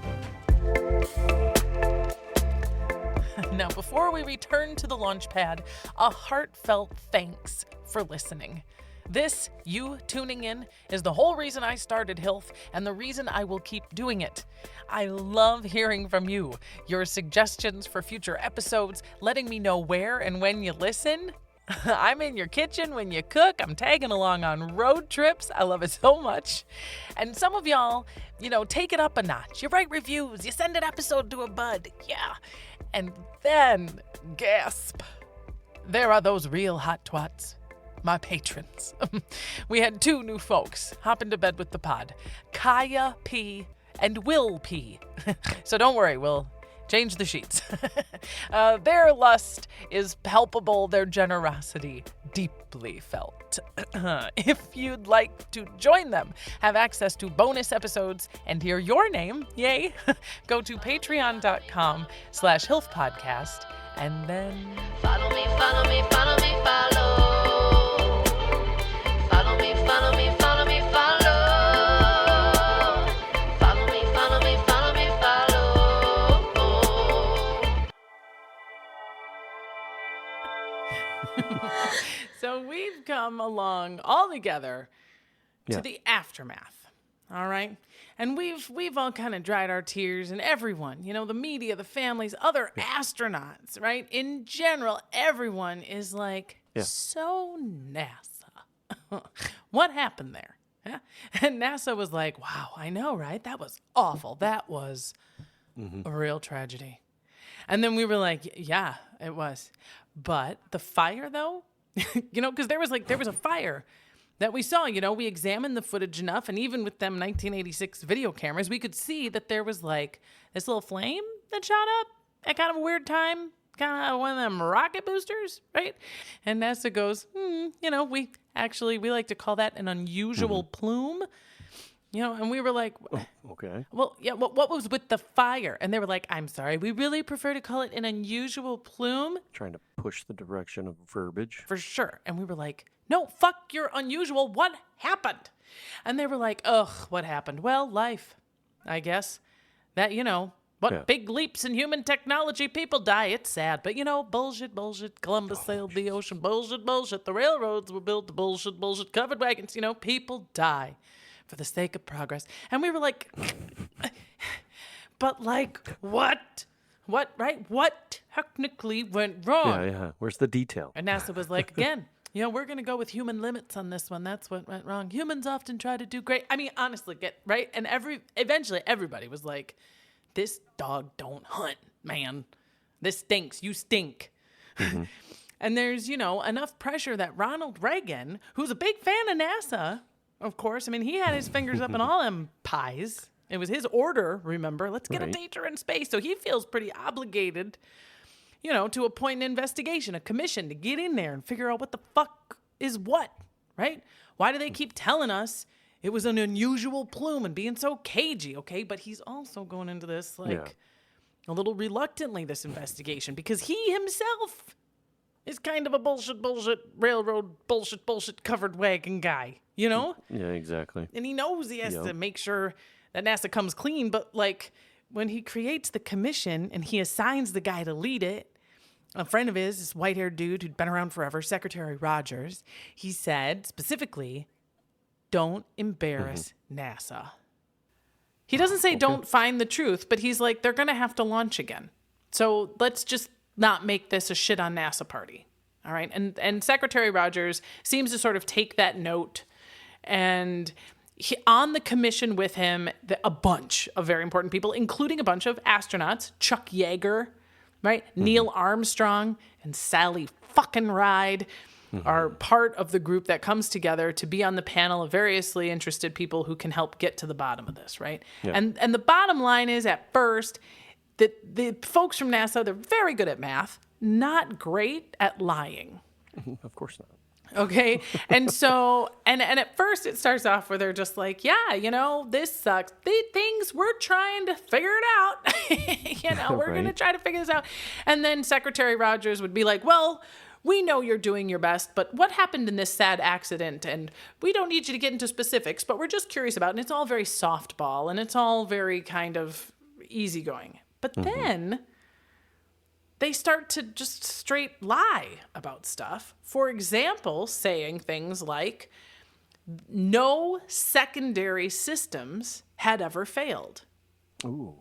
Now, before we return to the launch pad, a heartfelt thanks for listening. This, you tuning in, is the whole reason I started HILF and the reason I will keep doing it. I love hearing from you, your suggestions for future episodes, letting me know where and when you listen. I'm in your kitchen when you cook. I'm tagging along on road trips. I love it so much. And some of y'all, take it up a notch. You write reviews. You send an episode to a bud. Yeah. And then, gasp, there are those real hot twats, my patrons. We had 2 new folks hop into bed with the pod, Kaya P. and Will P. So don't worry, we'll change the sheets. Their lust is palpable, their generosity deeply felt. If you'd like to join them, have access to bonus episodes, and hear your name, yay, go to patreon.com/hilfpodcast, and then... Follow me, follow me, follow me, follow. Follow me, follow me, follow me, follow. Follow me, follow me, follow me, follow. So we've come along all together to Yeah. the aftermath, all right? And we've all kind of dried our tears, and everyone, the media, the families, other astronauts, right? In general, everyone is like, so NASA. What happened there? Yeah? And NASA was like, wow, I know, right? That was awful. That was a real tragedy. And then we were like, yeah, it was. But the fire, though, because there was a fire that we saw, we examined the footage enough. And even with them 1986 video cameras, we could see that there was like this little flame that shot up at kind of a weird time, kind of one of them rocket boosters, right? And NASA goes, we like to call that an unusual plume. And we were like, Okay. well, yeah, what was with the fire? And they were like, I'm sorry, we really prefer to call it an unusual plume. Trying to push the direction of verbiage. For sure. And we were like, no, fuck your unusual. What happened? And they were like, ugh, what happened? Well, life, I guess. That, big leaps in human technology, people die. It's sad. But, bullshit. Columbus sailed the ocean. Bullshit. The railroads were built. Bullshit. Covered wagons. People die for the sake of progress. And we were like, but like, what? What, right? What technically went wrong? Yeah. Where's the detail? And NASA was like, again, we're going to go with human limits on this one. That's what went wrong. Humans often try to do great. I mean, honestly, right? And eventually everybody was like, this dog don't hunt, man. This stinks. You stink. Mm-hmm. And there's, enough pressure that Ronald Reagan, who's a big fan of NASA, of course. I mean, he had his fingers up in all them pies. It was his order, remember? Let's get a teacher in space. So he feels pretty obligated, to appoint an investigation, a commission to get in there and figure out what the fuck is what, right? Why do they keep telling us it was an unusual plume and being so cagey, okay? But he's also going into this, a little reluctantly, this investigation, because he himself is kind of a bullshit railroad bullshit covered wagon guy, you know? Yeah, exactly. And he knows he has to make sure that NASA comes clean, but like when he creates the commission and he assigns the guy to lead it, a friend of his, this white-haired dude who'd been around forever, Secretary Rogers, he said specifically, don't embarrass NASA. He doesn't say don't find the truth, but he's like, they're going to have to launch again. So let's just not make this a shit on NASA party. All right. And Secretary Rogers seems to sort of take that note, and on the commission with him, a bunch of very important people, including a bunch of astronauts, Chuck Yeager, right? Neil Armstrong and Sally fucking Ride are part of the group that comes together to be on the panel of variously interested people who can help get to the bottom of this, right? Yeah. And the bottom line is, at first, that the folks from NASA, they're very good at math, not great at lying. Of course not. Okay. And so, and at first it starts off where they're just like, yeah, you know, this sucks. Things, we're trying to figure it out. You know, we're going to try to figure this out. And then Secretary Rogers would be like, well, we know you're doing your best, but what happened in this sad accident? And we don't need you to get into specifics, but we're just curious about it. And it's all very softball and it's all very kind of easygoing. But then they start to just straight lie about stuff. For example, saying things like, no secondary systems had ever failed. Ooh.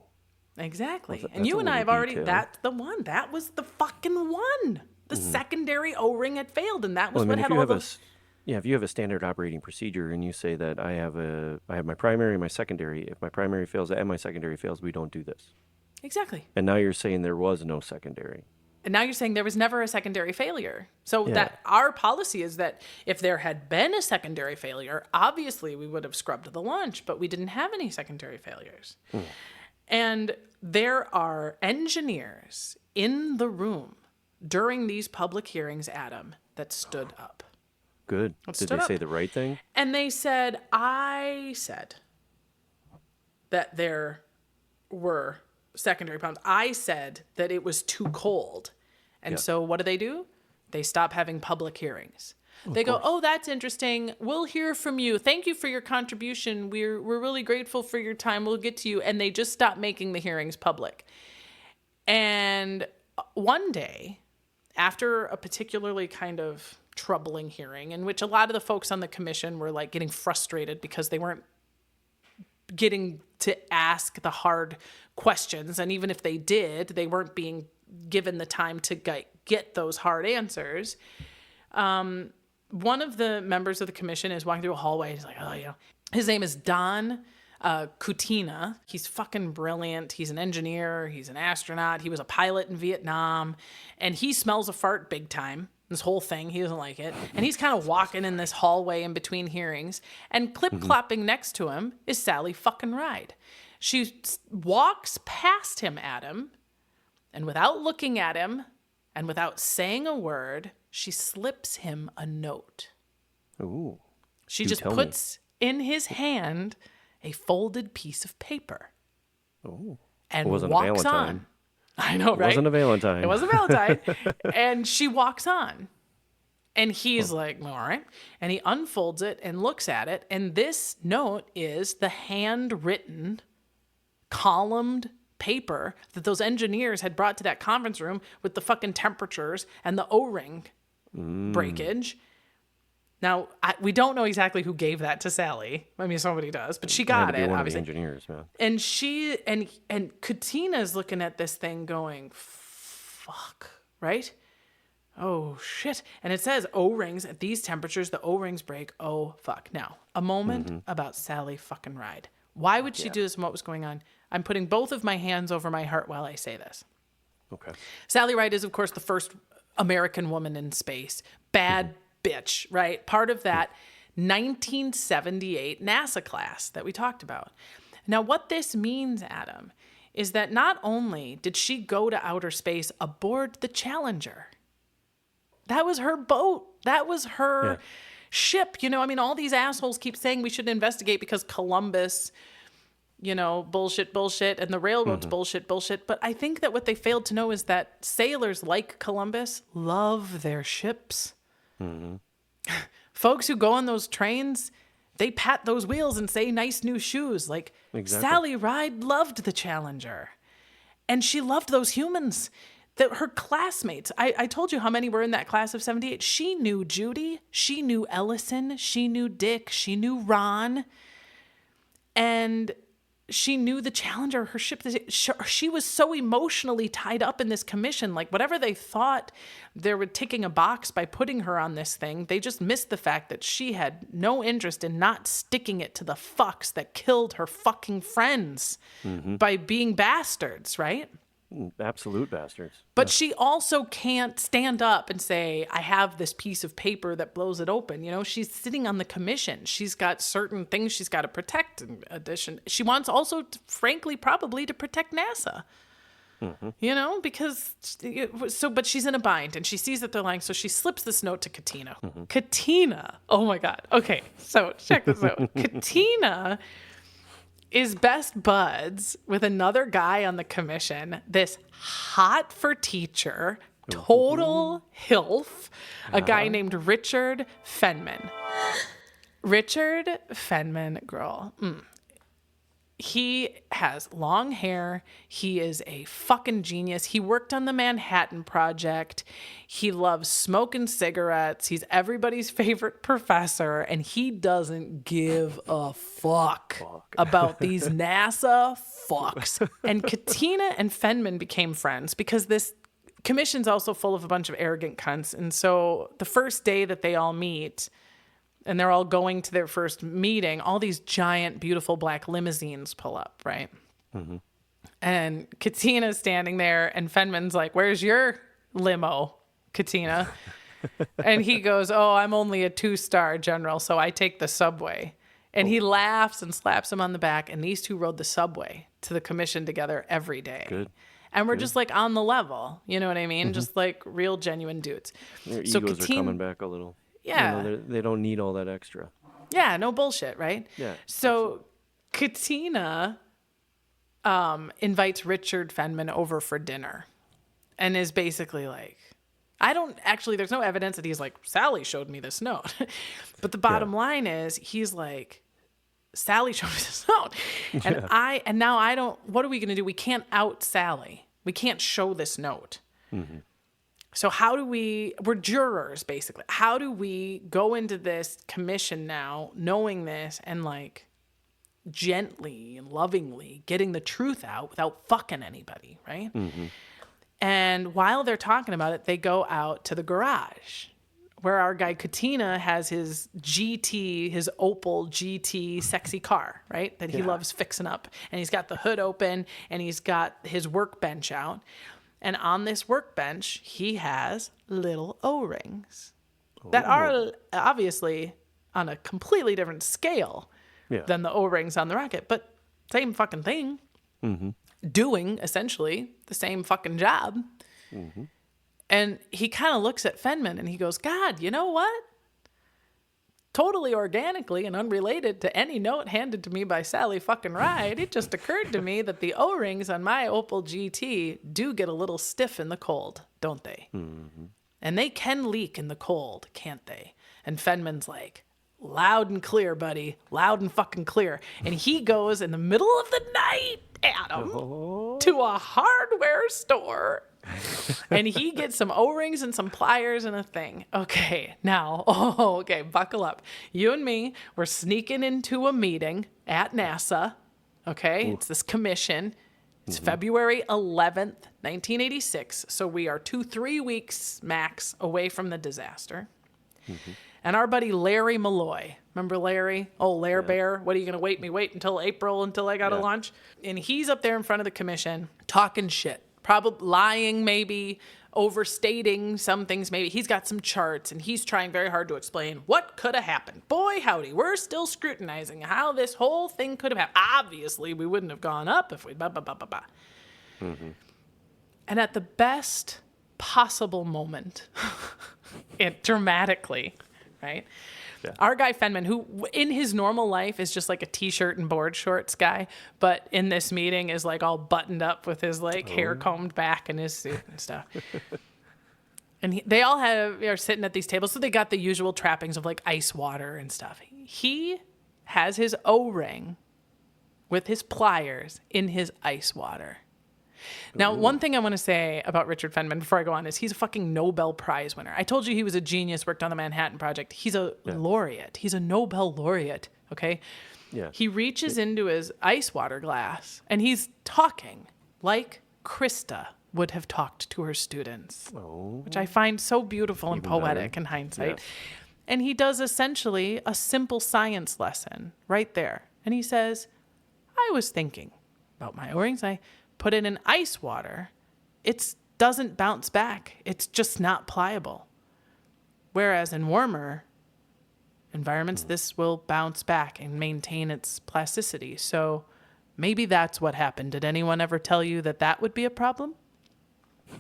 Exactly. That's And you a and I little have already, detail. that's the one. That was the fucking one. The secondary O-ring had failed, and that was Well, I what mean, had if you all have those... if you have a standard operating procedure and you say that I have my primary and my secondary, if my primary fails and my secondary fails, we don't do this. Exactly. And now you're saying there was no secondary. And now you're saying there was never a secondary failure. So Yeah. that our policy is that if there had been a secondary failure, obviously we would have scrubbed the launch, but we didn't have any secondary failures. And there are engineers in the room during these public hearings, Adam, that stood up. Good. Let's Did stood they say up. the right thing? And they said, I said that there were secondary problems. I said that it was too cold. And Yeah. so what do? They stop having public hearings. They go, oh, that's interesting. We'll hear from you. Thank you for your contribution. We're really grateful for your time. We'll get to you. And they just stop making the hearings public. And one day, after a particularly kind of troubling hearing in which a lot of the folks on the commission were like getting frustrated because they weren't getting to ask the hard questions. And even if they did, they weren't being given the time to get those hard answers. One of the members of the commission is walking through a hallway. He's like, oh, you know, his name is Don Kutina. He's fucking brilliant. He's an engineer. He's an astronaut. He was a pilot in Vietnam, and he smells a fart big time. This whole thing, he doesn't like it. And he's kind of walking in this hallway in between hearings, and clip-clopping next to him is Sally fucking Ride. She walks past him, Adam, and without looking at him and without saying a word, she slips him a note. Ooh. She Do just tell me. puts in his hand a folded piece of paper Oh. and It wasn't a walks Valentine. on. I know, It right? wasn't a Valentine. It wasn't Valentine. And she walks on. And he's like, all right. And he unfolds it and looks at it. And this note is the handwritten, columned paper that those engineers had brought to that conference room with the fucking temperatures and the O-ring breakage. Now, we don't know exactly who gave that to Sally. I mean, somebody does, but she It had got to be it, one obviously. of the engineers, man. And she and Katina's looking at this thing going, fuck, right? Oh shit. And it says O-rings at these temperatures, the O-rings break. Oh fuck. Now, a moment about Sally fucking Ride. Why would she do this and what was going on? I'm putting both of my hands over my heart while I say this. Okay. Sally Ride is, of course, the first American woman in space. Bad bitch, right? Part of that 1978 NASA class that we talked about. Now, what this means, Adam, is that not only did she go to outer space aboard the Challenger, that was her boat. That was her ship. You know, I mean, all these assholes keep saying we should investigate because Columbus bullshit, and the railroad's bullshit. But I think that what they failed to know is that sailors like Columbus love their ships. Folks who go on those trains, they pat those wheels and say nice new shoes. Like Sally Ride loved the Challenger. And she loved those humans. That her classmates, I told you how many were in that class of 78. She knew Judy, she knew Ellison, she knew Dick, she knew Ron, and she knew the Challenger, her ship. She was so emotionally tied up in this commission. Like whatever they thought they were ticking a box by putting her on this thing, they just missed the fact that she had no interest in not sticking it to the fucks that killed her fucking friends by being bastards, right? Absolute bastards. But she also can't stand up and say, I have this piece of paper that blows it open. She's sitting on the commission. She's got certain things she's got to protect. In addition, she wants also, frankly, probably to protect NASA. But she's in a bind and she sees that they're lying. So she slips this note to Katina. Katina. Oh my God. Okay. So check this out. Katina is best buds with another guy on the commission, this hot for teacher, total HILF, a guy named Richard Fenman. Richard Fenman, girl. He has long hair. He is a fucking genius. He worked on the Manhattan Project. He loves smoking cigarettes. He's everybody's favorite professor, and he doesn't give a fuck about these NASA fucks. And Katina and Fenman became friends because this commission's also full of a bunch of arrogant cunts. And so the first day that they all meet, and they're all going to their first meeting, all these giant, beautiful black limousines pull up, right? And Katina's standing there, and Fenman's like, where's your limo, Katina? And he goes, oh, I'm only a 2-star general, so I take the subway. And he laughs and slaps him on the back, and these two rode the subway to the commission together every day. Good. And we're just like on the level, you know what I mean? Just like real, genuine dudes. Their egos are coming back a little. Yeah. They don't need all that extra. Yeah, no bullshit, right? Yeah. So Katina invites Richard Fenman over for dinner and is basically like, there's no evidence that he's like, Sally showed me this note. But the bottom line is he's like, Sally showed me this note. And what are we going to do? We can't out Sally. We can't show this note. So we're jurors, basically. How do we go into this commission now knowing this and like gently and lovingly getting the truth out without fucking anybody, right? And while they're talking about it, they go out to the garage where our guy Katina has his Opel GT sexy car, right? That he loves fixing up. And he's got the hood open and he's got his workbench out. And on this workbench, he has little O-rings that are obviously on a completely different scale than the O-rings on the rocket, but same fucking thing. Doing essentially the same fucking job. And he kind of looks at Fenman and he goes, God, you know what? Totally organically and unrelated to any note handed to me by Sally fucking Ride, it just occurred to me that the O-rings on my Opel GT do get a little stiff in the cold, don't they? And they can leak in the cold, can't they? And Fenman's like, loud and clear, buddy. Loud and fucking clear. And he goes in the middle of the night, Adam, to a hardware store. And he gets some O-rings and some pliers and a thing. Okay, now, buckle up. You and me, we're sneaking into a meeting at NASA. Okay, it's this commission. It's February 11th, 1986. So we are 2-3 weeks max away from the disaster. And our buddy Larry Malloy, remember Larry? Oh, Lair Bear, what are you going to wait until April until I got to launch? And he's up there in front of the commission talking shit. Probably lying, maybe overstating some things. Maybe he's got some charts and he's trying very hard to explain what could have happened. Boy, howdy, we're still scrutinizing how this whole thing could have happened. Obviously, we wouldn't have gone up if we'd And at the best possible moment, dramatically, right? Yeah. Our guy Fenman, who in his normal life is just like a t-shirt and board shorts guy, but in this meeting is like all buttoned up with his like hair combed back and his suit and stuff. And they all are sitting at these tables, so they got the usual trappings of like ice water and stuff. He has his O-ring with his pliers in his ice water. Now, one thing I want to say about Richard Feynman before I go on is he's a fucking Nobel Prize winner. I told you he was a genius, worked on the Manhattan Project. He's a laureate. He's a Nobel laureate, okay? Yeah. He reaches into his ice water glass, and he's talking like Christa would have talked to her students, which I find so beautiful and poetic in hindsight. Yes. And he does essentially a simple science lesson right there. And he says, I was thinking about my O-rings. I put it in ice water. It doesn't bounce back. It's just not pliable. Whereas in warmer environments, this will bounce back and maintain its plasticity. So maybe that's what happened. Did anyone ever tell you that that would be a problem?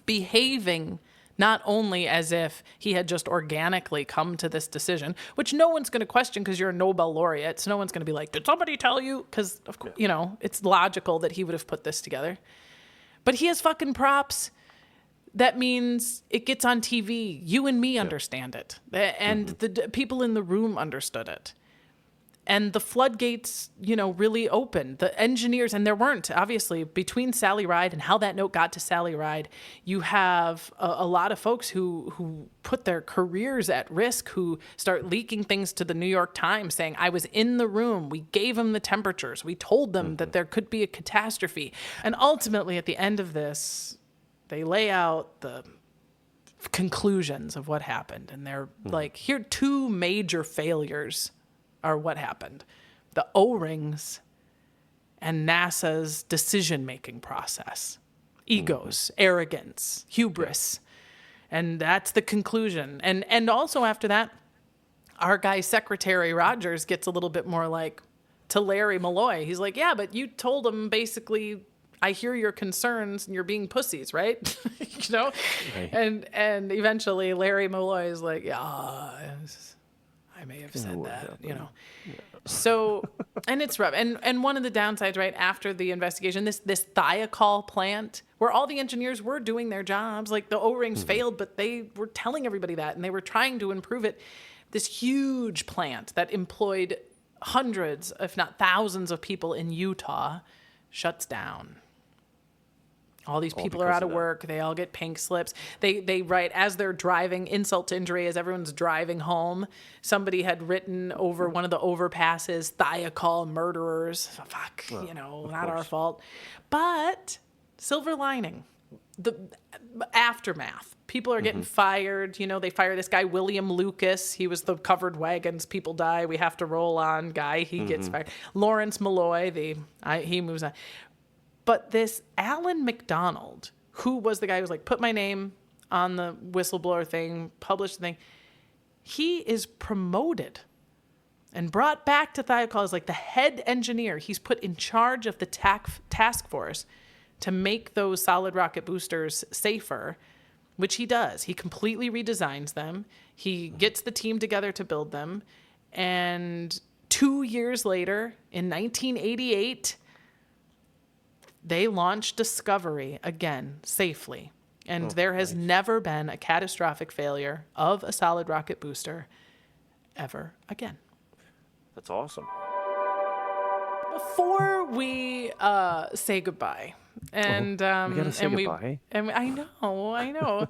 Behaving not only as if he had just organically come to this decision, which no one's going to question because you're a Nobel laureate. So no one's going to be like, did somebody tell you? Because, of course, you know, it's logical that he would have put this together. But he has fucking props. That means it gets on TV. You and me understand it. And the people in the room understood it. And the floodgates, you know, really opened. The engineers, and there weren't, obviously, between Sally Ride and how that note got to Sally Ride, you have a lot of folks who put their careers at risk, who start leaking things to the New York Times saying, I was in the room, we gave them the temperatures, we told them that there could be a catastrophe. And ultimately, at the end of this, they lay out the conclusions of what happened. And they're like, here are two major failures are what happened. The O-rings and NASA's decision-making process. Egos, arrogance, hubris. And that's the conclusion. And also after that, our guy, Secretary Rogers, gets a little bit more like to Larry Malloy. He's like, yeah, but you told him basically, I hear your concerns and you're being pussies, right? You know? Right. And eventually Larry Malloy is like, yeah, I may have said that, you know. Yeah. So, and it's rough. And one of the downsides, right, after the investigation, this thiocol plant, where all the engineers were doing their jobs, like the O-rings failed, but they were telling everybody that, and they were trying to improve it. This huge plant that employed hundreds, if not thousands of people in Utah, shuts down. All these people are out of work. They all get pink slips. They write, as they're driving, insult to injury, as everyone's driving home, somebody had written over one of the overpasses, thiocol murderers. Fuck, well, you know, not our fault. But silver lining, the aftermath. People are getting fired. You know, they fire this guy, William Lucas. He was the covered wagons. People die. We have to roll on guy. He gets fired. Lawrence Malloy, he moves on. But this Alan McDonald, who was the guy who was like, put my name on the whistleblower thing, published the thing, he is promoted and brought back to thiocol as like the head engineer. He's put in charge of the task force to make those solid rocket boosters safer, which he does. He completely redesigns them. He gets the team together to build them. And 2 years later, in 1988, they launched Discovery again, safely. And there has never been a catastrophic failure of a solid rocket booster ever again. That's awesome. Before we say goodbye, and we gotta say goodbye. I know.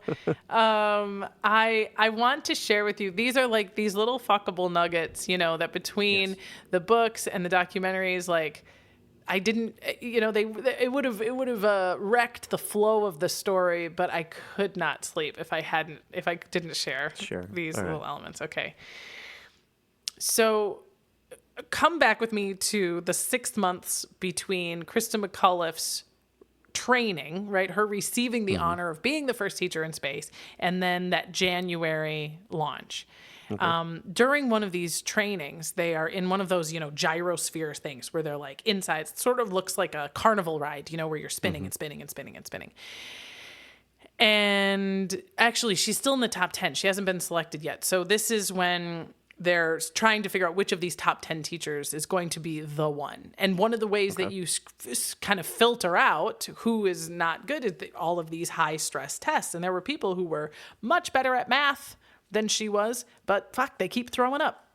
I want to share with you. These are like these little fuckable nuggets, you know, that between the books and the documentaries, like, I didn't, you know, it would have wrecked the flow of the story, but I could not sleep if I didn't share these little elements. Okay. So come back with me to the 6 months between Christa McAuliffe's training, right? Her receiving the honor of being the first teacher in space, and then that January launch. Okay. During one of these trainings, they are in one of those, you know, gyrosphere things where they're like inside. It sort of looks like a carnival ride, you know, where you're spinning and spinning and spinning and spinning. And actually, she's still in the top 10. She hasn't been selected yet. So this is when they're trying to figure out which of these top 10 teachers is going to be the one. And one of the ways that you kind of filter out who is not good is all of these high stress tests. And there were people who were much better at math than she was, but fuck, they keep throwing up,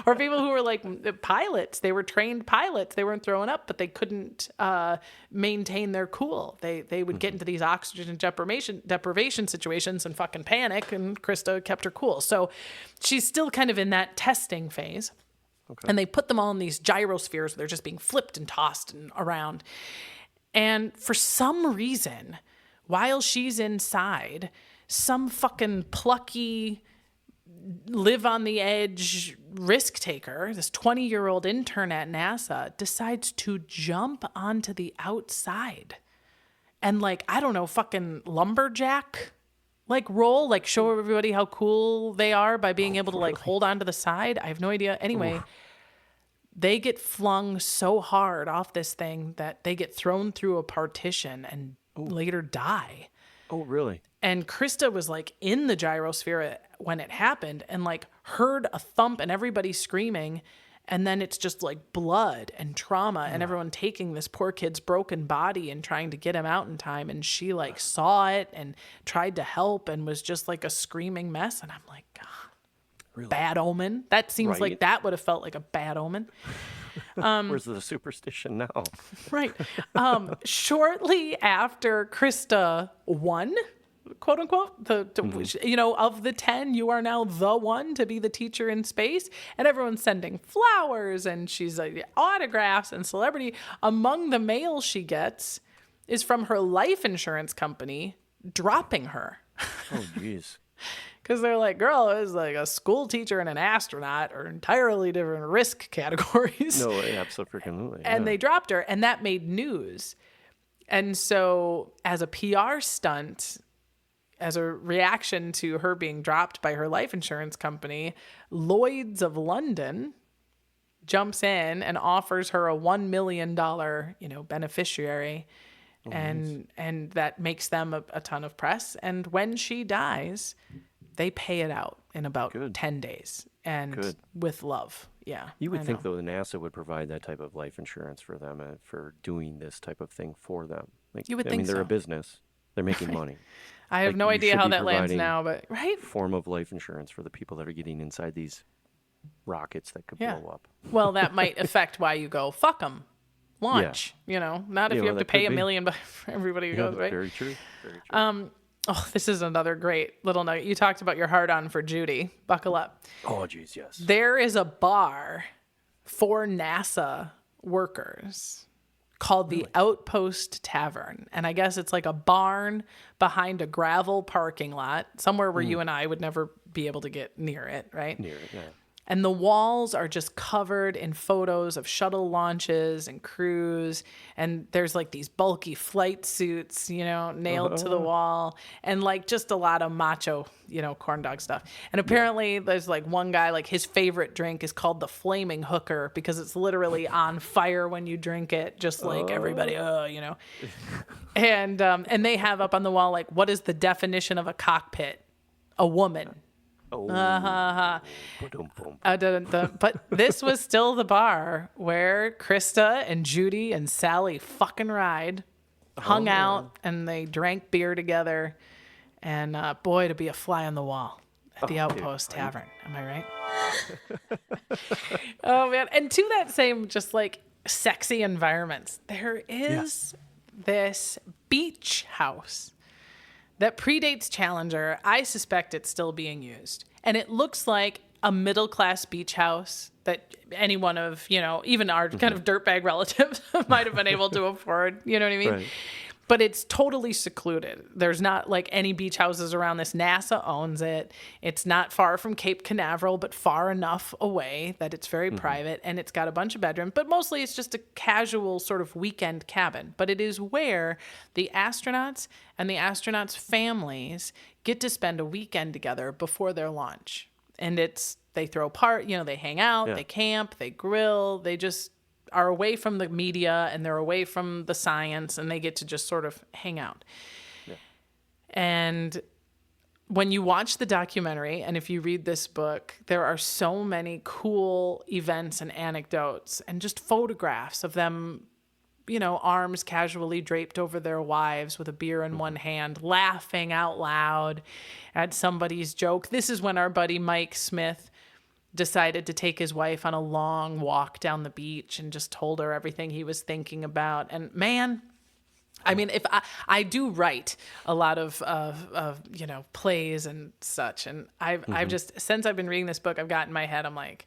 or people who were like pilots, they were trained pilots. They weren't throwing up, but they couldn't maintain their cool. They would get into these oxygen deprivation situations and fucking panic, and Christa kept her cool. So she's still kind of in that testing phase. Okay. And they put them all in these gyrospheres where they're just being flipped and tossed and around. And for some reason, while she's inside, some fucking plucky, live on the edge risk taker, this 20-year-old intern at NASA, decides to jump onto the outside and fucking lumberjack roll, show everybody how cool they are by being able to hold on to the side. I have no idea. Anyway, they get flung so hard off this thing that they get thrown through a partition and later die. Oh, really? And Christa was in the gyrosphere when it happened and heard a thump and everybody screaming. And then it's just blood and trauma and everyone taking this poor kid's broken body and trying to get him out in time. And she saw it and tried to help and was just a screaming mess. And I'm like, God, really? Bad omen. That seems like that would have felt like a bad omen. Where's the superstition now? Right. Shortly after Christa won, quote unquote, of the 10, you are now the one to be the teacher in space, and everyone's sending flowers and she's autographs and celebrity. Among the mail she gets is from her life insurance company dropping her. Oh, jeez. Because they're like, girl, it was a school teacher and an astronaut are entirely different risk categories. No, absolutely. And they dropped her, and that made news. And so as a PR stunt, as a reaction to her being dropped by her life insurance company, Lloyd's of London jumps in and offers her a $1 million, beneficiary. Oh, and that makes them a ton of press. And when she dies, they pay it out in about 10 days and with love. Yeah. You would think, though, NASA would provide that type of life insurance for them for doing this type of thing for them. You would think they're a business. They're making money. I have no idea how that lands now, but form of life insurance for the people that are getting inside these rockets that could blow up. Well, that might affect why you go, fuck them. Launch, not if you have to pay $1 million for everybody who goes, right? Very true. Very true. This is another great little nugget. You talked about your hard on for Judy. Buckle up. Oh, geez, yes. There is a bar for NASA workers called the Outpost Tavern. And I guess it's a barn behind a gravel parking lot, somewhere where you and I would never be able to get near it, right? Near it, yeah. And the walls are just covered in photos of shuttle launches and crews. And there's these bulky flight suits, nailed to the wall. And just a lot of macho, corn dog stuff. And apparently there's one guy, his favorite drink is called the Flaming Hooker because it's literally on fire when you drink it, just everybody, And they have up on the wall, what is the definition of a cockpit? A woman. But this was still the bar where Christa and Judy and Sally fucking Ride hung out and they drank beer together. And boy, to be a fly on the wall at the Outpost Tavern. Am I right? Oh, man. And to that same just sexy environments, there is this beach house that predates Challenger. I suspect it's still being used. And it looks like a middle-class beach house that any one of, even our kind of dirtbag relatives might have been able to afford. You know what I mean? Right. But it's totally secluded. There's not any beach houses around this. NASA owns it. It's not far from Cape Canaveral, but far enough away that it's very private. And it's got a bunch of bedrooms, but mostly it's just a casual sort of weekend cabin. But it is where the astronauts and the astronauts' families get to spend a weekend together before their launch. And they throw they hang out, they camp, they grill, they just are away from the media and they're away from the science and they get to just sort of hang out. Yeah. And when you watch the documentary and if you read this book, there are so many cool events and anecdotes and just photographs of them, arms casually draped over their wives with a beer in one hand, laughing out loud at somebody's joke. This is when our buddy Mike Smith decided to take his wife on a long walk down the beach and just told her everything he was thinking about. And man, I mean, if I do write a lot of plays and such, and I've just, since I've been reading this book, I've got in my head, I'm like,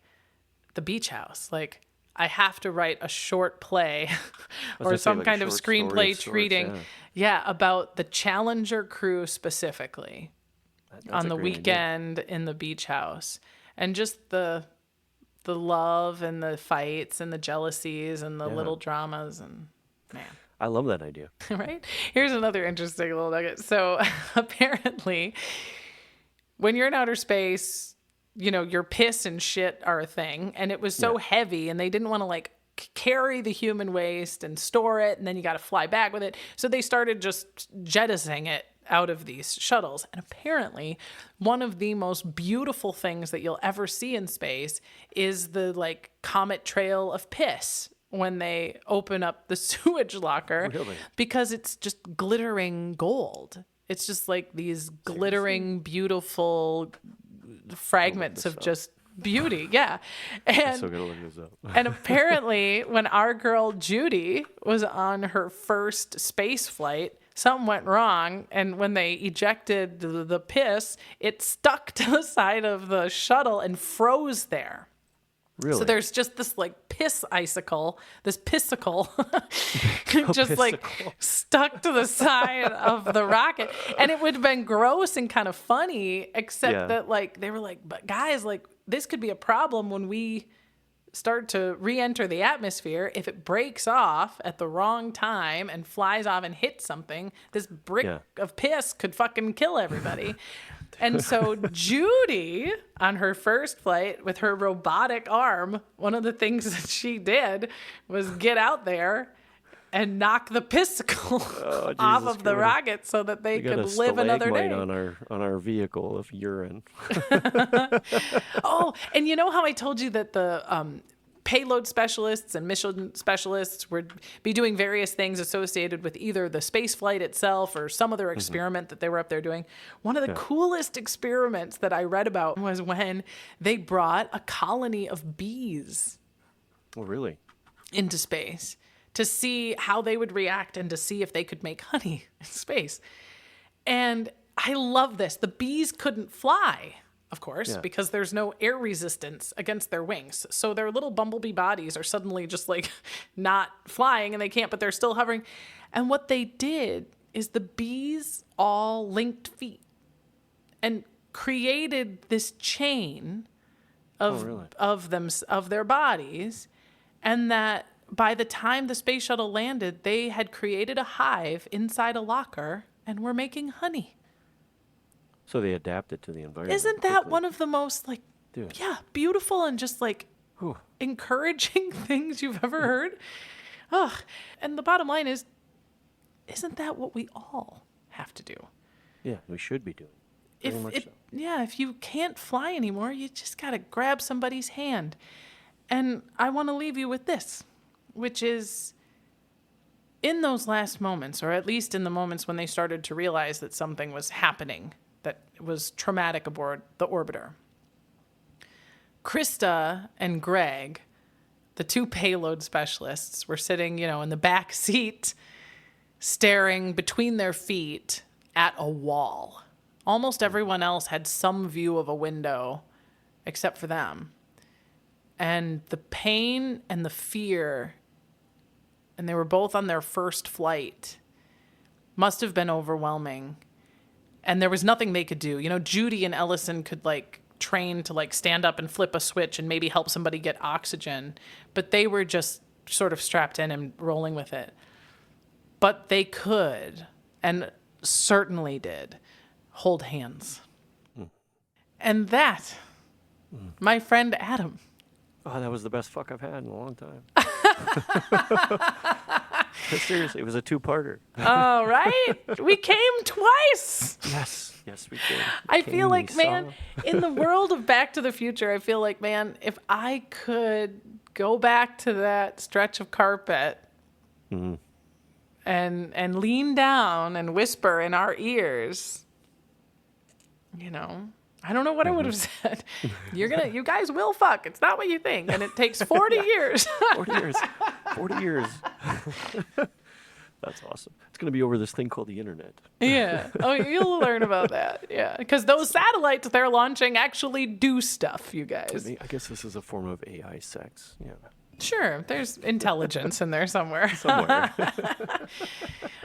the beach house, like I have to write a short play or some kind of screenplay treating, about the Challenger crew specifically on the weekend in the beach house, and just the love and the fights and the jealousies and the little dramas, and man. I love that idea. Right? Here's another interesting little nugget. So apparently, when you're in outer space, your piss and shit are a thing. And it was so heavy, and they didn't want to carry the human waste and store it, and then you got to fly back with it. So they started just jettisoning it out of these shuttles. And apparently, one of the most beautiful things that you'll ever see in space is the comet trail of piss when they open up the sewage locker. Really? Because it's just glittering gold. It's just like these glittering, beautiful fragments of just beauty. Yeah. And I'm so gonna look this up. and apparently when our girl Judy was on her first space flight, something went wrong, and when they ejected the piss, it stuck to the side of the shuttle and froze there. Really? So there's just this piss icicle, this pissicle, just stuck to the side of the rocket. And it would have been gross and kind of funny, except that they were like, but guys, this could be a problem when we start to re-enter the atmosphere. If it breaks off at the wrong time and flies off and hits something, this brick of piss could fucking kill everybody. And so Judy, on her first flight with her robotic arm, one of the things that she did was get out there and knock the pissicle off of the rocket so that they could live another day. on our vehicle of urine. Oh, and you know how I told you that the payload specialists and mission specialists would be doing various things associated with either the space flight itself or some other experiment that they were up there doing. One of the coolest experiments that I read about was when they brought a colony of bees Oh, really? into space to see how they would react and to see if they could make honey in space. And I love this. The bees couldn't fly, of course, because there's no air resistance against their wings. So their little bumblebee bodies are suddenly just not flying, and they can't, but they're still hovering. And what they did is the bees all linked feet and created this chain of their bodies, and that by the time the space shuttle landed, they had created a hive inside a locker and were making honey. So they adapted to the environment. Isn't that one of the most beautiful and just encouraging things you've ever heard? Oh, and the bottom line is, isn't that what we all have to do? Yeah, we should be doing. If you can't fly anymore, you just got to grab somebody's hand. And I want to leave you with this, which is, in those last moments, or at least in the moments when they started to realize that something was happening that was traumatic aboard the orbiter, Christa and Greg, the two payload specialists, were sitting, in the back seat, staring between their feet at a wall. Almost everyone else had some view of a window except for them. And the pain and the fear, and they were both on their first flight, must have been overwhelming. And there was nothing they could do. Judy and Ellison could train to stand up and flip a switch and maybe help somebody get oxygen. But they were just sort of strapped in and rolling with it. But they could, and certainly did, hold hands. And that, my friend Adam. Oh, that was the best fuck I've had in a long time. Seriously, it was a two-parter. All right. We came twice. Yes, we did. I feel like, man, in the world of Back to the Future, I feel like, man, if I could go back to that stretch of carpet and lean down and whisper in our ears, you know, I don't know what I would have said. You guys will fuck. It's not what you think. And it takes 40 years. 40 years. That's awesome. It's going to be over this thing called the internet. Yeah. Oh, you'll learn about that. Yeah. Because those satellites they're launching actually do stuff, you guys. I guess this is a form of AI sex. Yeah. Sure. There's intelligence in there somewhere. Somewhere.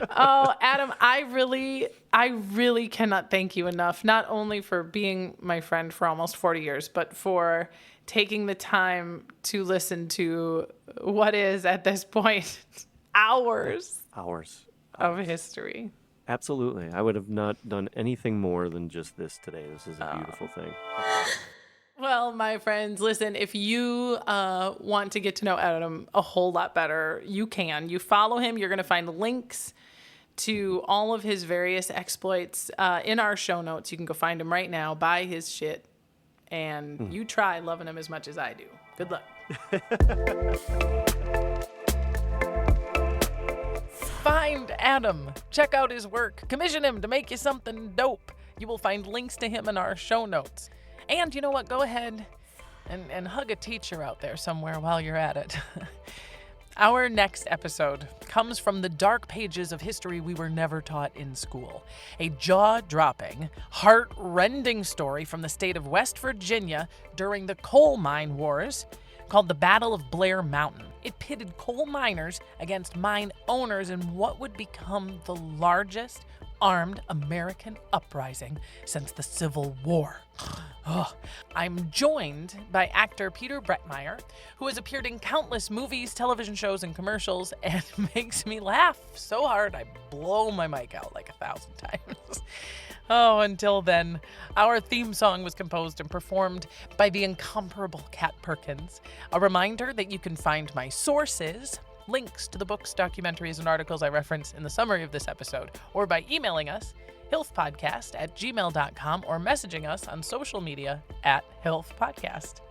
Oh, Adam, I really cannot thank you enough, not only for being my friend for almost 40 years, but for taking the time to listen to what is, at this point, hours of history. Absolutely. I would have not done anything more than just this today. This is a beautiful thing. Well, my friends, listen, if you want to get to know Adam a whole lot better, you can. You follow him. You're going to find links to all of his various exploits in our show notes. You can go find him right now, buy his shit, and you try loving him as much as I do. Good luck. Find Adam. Check out his work. Commission him to make you something dope. You will find links to him in our show notes. And you know what? Go ahead and hug a teacher out there somewhere while you're at it. Our next episode comes from the dark pages of history we were never taught in school. A jaw-dropping, heart-rending story from the state of West Virginia during the coal mine wars called the Battle of Blair Mountain. It pitted coal miners against mine owners in what would become the largest armed American uprising since the Civil War. I'm joined by actor Peter Brietmayer, who has appeared in countless movies, television shows, and commercials, and makes me laugh so hard I blow my mic out like 1,000 times. Oh, until then, our theme song was composed and performed by the incomparable Kat Perkins. A reminder that you can find my sources, links to the books, documentaries, and articles I reference in the summary of this episode, or by emailing us, hilfpodcast@gmail.com, or messaging us on social media @hilfpodcast.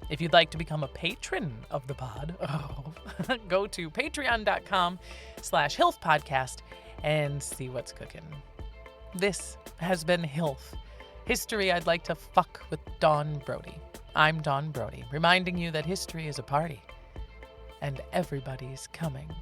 If you'd like to become a patron of the pod, go to patreon.com/hilfpodcast and see what's cooking. This has been HILF, History I'd Like to Fuck with Dawn Brody. I'm Dawn Brody, reminding you that history is a party, and everybody's coming.